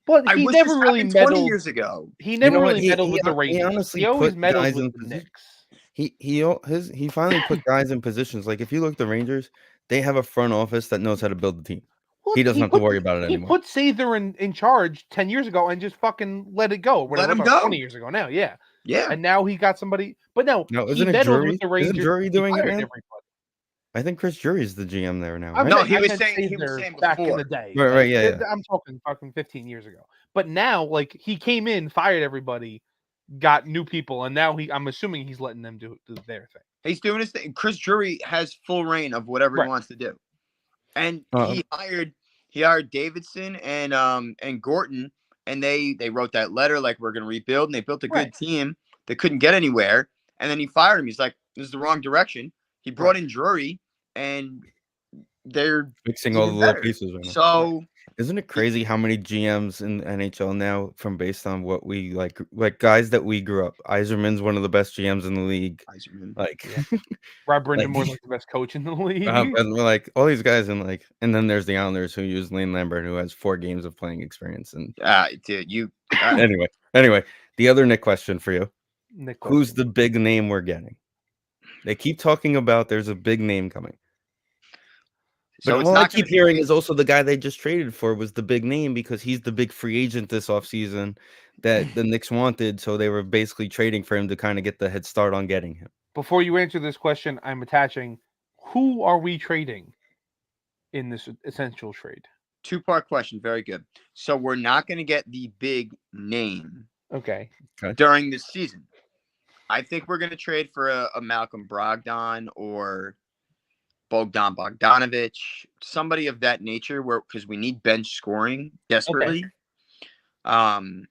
But I he wish never this really happened 20 meddled. years ago. He never know what? really He- meddled he- with the he Rangers. honestly He always put meddled guys with in the position. Knicks. He finally put guys in positions. Like if you look at the Rangers, they have a front office that knows how to build the team. Well, He doesn't have to put- worry about it He anymore. put Sather in charge 10 years ago and just fucking let it go. Let him Or go. 20 years ago now, yeah. Yeah. And now he got somebody. But no, No, he isn't it meddled Drury? with the Isn't Rangers. Drury He doing it fired now? everybody. I think Chris Jury's the GM there now, I right? No, meant- he I was meant saying Sather back in before. the day. Right, yeah. I'm talking fucking 15 years ago. But now, like, he came in, fired everybody, got new people, and now I'm assuming he's letting them do their thing. He's doing his thing. Chris Drury has full reign of whatever Right. he wants to do. And Uh-huh. he hired Davidson and Gorton, and they wrote that letter like we're gonna rebuild, and they built a good Right. team that couldn't get anywhere. And then he fired him. He's like, this is the wrong direction. He brought in Drury, and they're Fixing all the even little better. pieces right now. So Isn't it crazy how many GMs in the NHL now from based on what we like guys that we grew up? Yzerman's one of the best GMs in the league. Yzerman. Like, Yeah. Rob like, Brindamore's like the best coach in the league. and we're like all these guys and then there's the Islanders who use Lane Lambert who has 4 games of playing experience. And Dude, you anyway, the other Nick question for you: Nick who's question. the big name we're getting? They keep talking about there's a big name coming. But so it's all I not keep hearing is also the guy they just traded for was the big name because he's the big free agent this offseason that the Knicks wanted. So they were basically trading for him to kind of get the head start on getting him. Before you answer this question, I'm attaching who are we trading in this essential trade? 2-part question. Very good. So we're not going to get the big name Okay. during this season. I think we're going to trade for a Malcolm Brogdon or Bogdan Bogdanovic, somebody of that nature, because we need bench scoring desperately. Okay.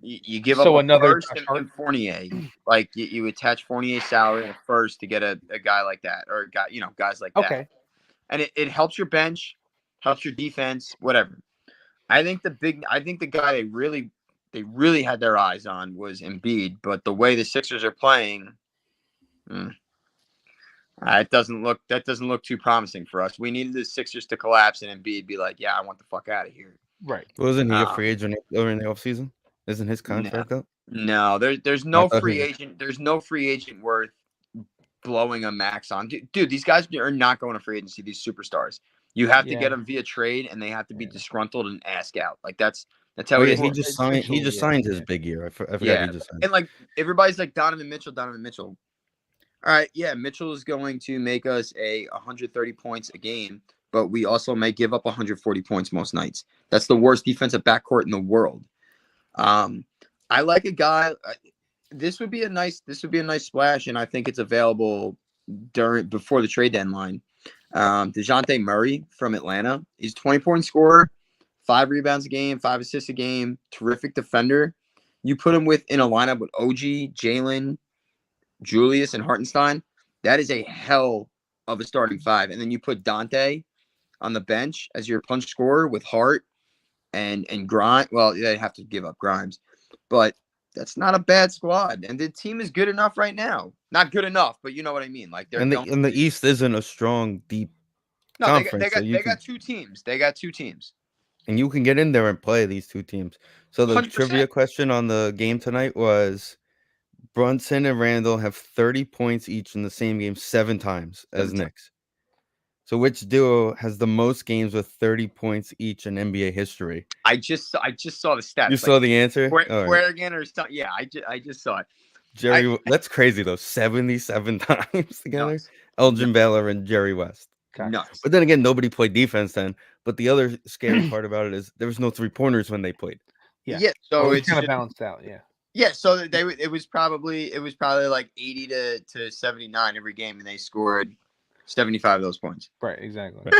You give up another first and Fournier. Like you attach Fournier's salary and a first to get a guy like that, or a guy, guys like that. Okay. And it helps your bench, helps your defense, whatever. I think the guy they really had their eyes on was Embiid, but the way the Sixers are playing, that doesn't look too promising for us. We needed the Sixers to collapse and Embiid be like, yeah, I want the fuck out of here. Right. Wasn't he a free agent during the offseason? Isn't his contract up? No, there's no free agent. There's no free agent worth blowing a max on. Dude, these guys are not going to free agency, these superstars. You have to get them via trade, and they have to be disgruntled and ask out. Like that's how it is. He just signed. He just signed his big year. I forgot he just signed. And like everybody's like Donovan Mitchell. All right, yeah, Mitchell is going to make us 130 points a game, but we also may give up 140 points most nights. That's the worst defensive backcourt in the world. I like a guy. This would be a nice splash, and I think it's available before the trade deadline. DeJounte Murray from Atlanta. He's a 20-point scorer, 5 rebounds a game, 5 assists a game, terrific defender. You put him in a lineup with OG, Jalen, Julius, and Hartenstein. That is a hell of a starting 5. And then you put Dante on the bench as your punch scorer with Hart and Grimes. Well, they have to give up Grimes, but that's not a bad squad. And the team is good enough right now. Not good enough, but you know what I mean. Like and the East isn't a strong, deep conference. They got 2 teams. They got 2 teams. And you can get in there and play these 2 teams. So the 100%. trivia question on the game tonight was Brunson and Randall have 30 points each in the same game 7 times as Knicks. So which duo has the most games with 30 points each in NBA history? I just saw the stats. You saw the answer? Again or something? Yeah, I just saw it. Jerry, that's crazy though. 77 times together. Nuts. Elgin Baylor and Jerry West. Nuts. But then again, nobody played defense then. But the other scary part about it is there was no 3-pointers when they played. Yeah. So it's kind of balanced out. Yeah. Yeah. So it was probably like 80 to 79 every game, and they scored 75 of those points. Right. Exactly.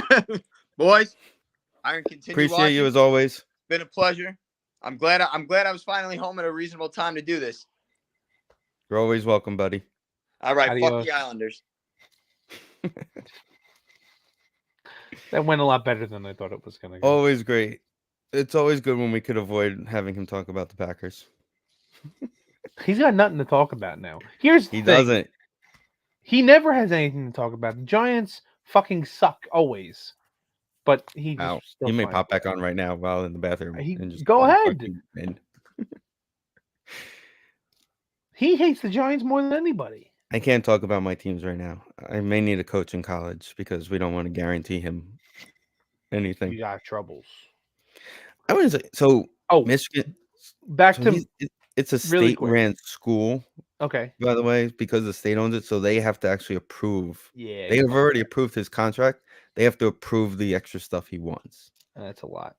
Boys, I continue. Appreciate watching. you as always. Been a pleasure. I'm glad I was finally home at a reasonable time to do this. You're always welcome, buddy. All right. Adios. Fuck the Islanders. That went a lot better than I thought it was going to go. Always great. It's always good when we could avoid having him talk about the Packers. He's got nothing to talk about now. Here's the thing. Doesn't. He never has anything to talk about. The Giants fucking suck always. But he just he may pop back on right now while in the bathroom. And just go ahead. He hates the Giants more than anybody. I can't talk about my teams right now. I may need a coach in college because we don't want to guarantee him anything. You got troubles. I wouldn't say so. Michigan. Back to it's a state-ran school. Okay. By the way, because the state owns it, so they have to actually approve. Yeah. They have already approved his contract. They have to approve the extra stuff he wants. That's a lot.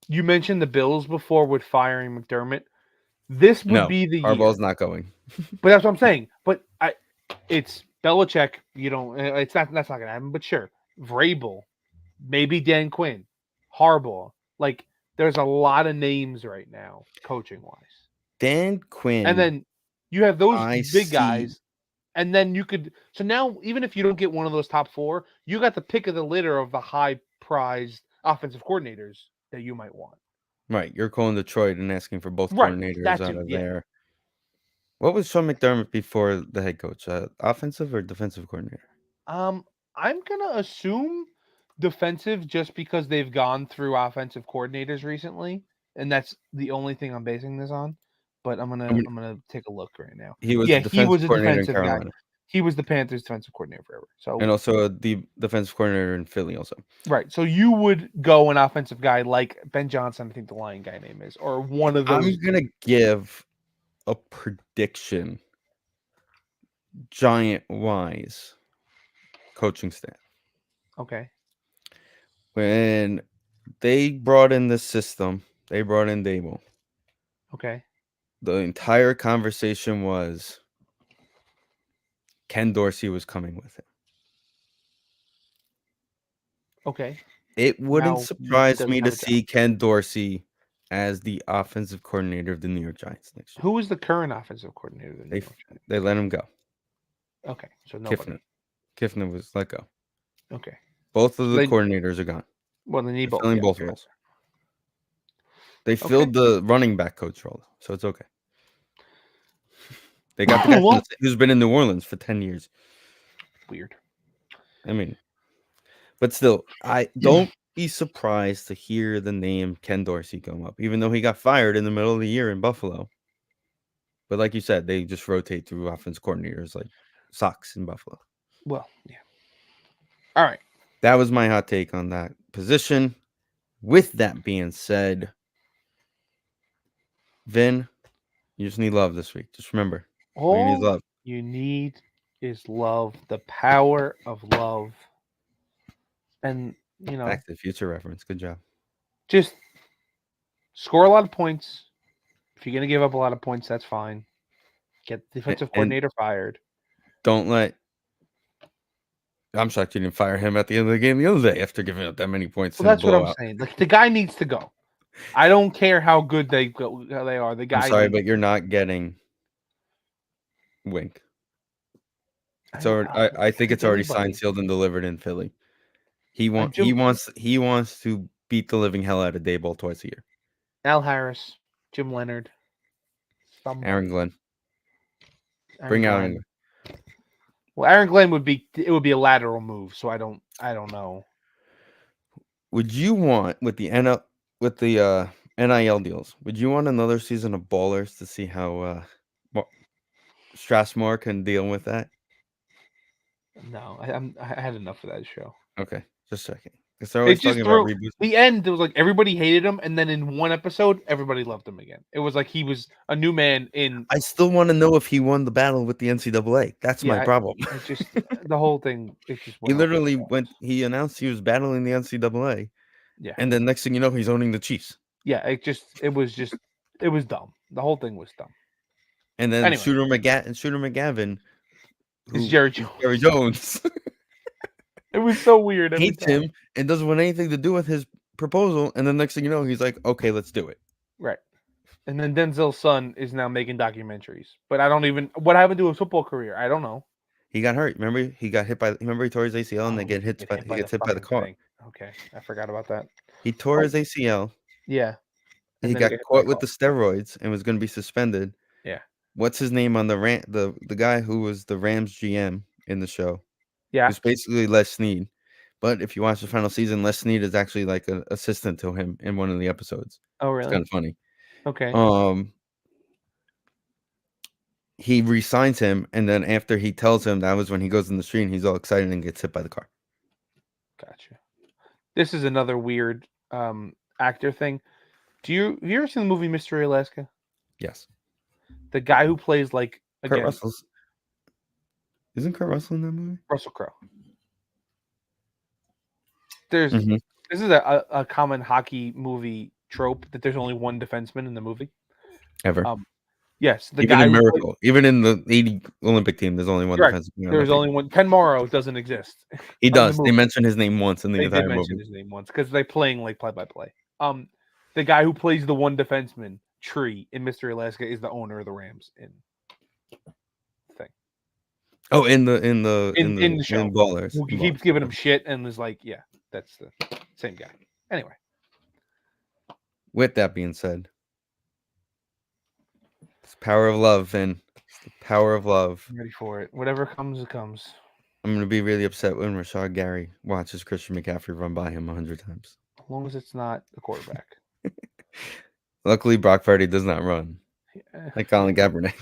You mentioned the Bills before with firing McDermott. This would be the year. Harbaugh's not going. But that's what I'm saying. But it's Belichick. You don't. That's not going to happen. But sure, Vrabel, maybe Dan Quinn, Harbaugh. Like there's a lot of names right now, coaching wise. Dan Quinn, and then you have those big guys. And then you could. So now, even if you don't get one of those top 4, you got the pick of the litter of the high prized offensive coordinators that you might want. Right. You're calling Detroit and asking for both Right. coordinators That out too. of Yeah. there. What was Sean McDermott before the head coach? Offensive or defensive coordinator? I'm gonna assume defensive just because they've gone through offensive coordinators recently, and that's the only thing I'm basing this on. But I'm I mean, gonna take a look right now. he was Yeah, the he defensive was a coordinator in defensive guy. Carolina, He was the Panthers defensive coordinator forever. and So also the defensive coordinator in Philly. Also, right. So you would go an offensive guy like Ben Johnson, I think the Lion guy name is, or one of those. I'm gonna give a prediction. Giant wise coaching staff. Okay. When they brought in the system, they brought in Dable. Okay. The entire conversation was Ken Dorsey was coming with it. Okay. It wouldn't Now he surprise doesn't me to have a job. see Ken Dorsey as the offensive coordinator of the New York Giants next year. Who is the current offensive coordinator of the New York Giants? They let him go. Okay. So nobody. Kiffner was let go. Okay. Both of So the they, coordinators are gone. well, they need They're both. filling Yeah, both fair. roles. They filled the running back coach role, so it's okay. They got the guy who's been in New Orleans for 10 years. Weird. I mean, but still, I don't be surprised to hear the name Ken Dorsey come up, even though he got fired in the middle of the year in Buffalo. But like you said, they just rotate through offense coordinators like socks in Buffalo. Well, yeah. All right. That was my hot take on that position. With that being said, Vin, you just need love this week. Just remember, all you need is All love. you need is love, the power of love. And, Back to the Future reference. Good job. just score a lot of points. If you're going to give up a lot of points, that's fine. Get the defensive coordinator fired. Don't let. I'm shocked you didn't fire him at the end of the game the other day after giving up that many points. Well, that's what I'm saying. Like, the guy needs to go. I don't care how good they are. The guy. I'm sorry, but you're not getting Wink. It's already. I think it's already signed, sealed, and delivered in Philly. He wants to beat the living hell out of Dayball twice a year. Al Harris, Jim Leonard, Aaron Glenn. Bring out Aaron Glenn. Well, Aaron Glenn would be a lateral move, so I don't know. Would you want with the NIL deals? Would you want another season of Ballers to see how Strassmore can deal with that? No, I had enough of that show. Okay, just checking. Because they're always talking about reboots. The end, it was like everybody hated him, and then in one episode, everybody loved him again. It was like he was a new man in. I still want to know if he won the battle with the NCAA. That's my problem. The whole thing. It just he literally he announced he was battling the NCAA. Yeah. And then next thing you know, he's owning the Chiefs. Yeah, it was dumb. The whole thing was dumb. And then Shooter McGavin, who's Jerry Jones. It was so weird. Hates him and doesn't want anything to do with his proposal. And then next thing you know, he's like, okay, let's do it. Right. And then Denzel's son is now making documentaries. But I don't even what happened to his football career. I don't know. He got hurt. Remember, he got hit by. Remember, he tore his ACL and he gets hit by the car. Okay, I forgot about that. He tore his ACL. Yeah. He got caught with the steroids and was going to be suspended. Yeah. What's his name on the guy who was the Rams GM in the show? Yeah. It's basically Les Snead. But if you watch the final season, Les Snead is actually like an assistant to him in one of the episodes. Oh, really? It's kind of funny. Okay. He re-signs him, and then after he tells him, that was when he goes in the street and he's all excited and gets hit by the car. Gotcha. This is another weird actor thing. Have you ever seen the movie Mystery Alaska? Yes. The guy who plays Kurt Russell's. Isn't Kurt Russell in that movie? Russell Crowe. This is a common hockey movie trope that there's only one defenseman in the movie. Ever. Yes, even in Miracle, even in the 80 Olympic team, there's only one defenseman. There's only one. Ken Morrow doesn't exist. He does. They mention his name once in the entire movie. They mention his name once because they're playing like play-by-play. The guy who plays the one defenseman, Tree, in Mystery Alaska is the owner of the Rams in thing. Oh, in the show. Ballers. Who keeps giving him shit and is like, yeah, that's the same guy. Anyway. With that being said, it's the power of love, Finn. It's the power of love. I'm ready for it. Whatever comes, it comes. I'm gonna be really upset when Rashad Gary watches Christian McCaffrey run by him 100 times. As long as it's not a quarterback. Luckily, Brock Purdy does not run like Colin Kaepernick.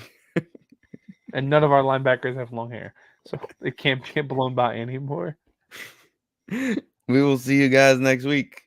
And none of our linebackers have long hair, so they can't get blown by anymore. We will see you guys next week.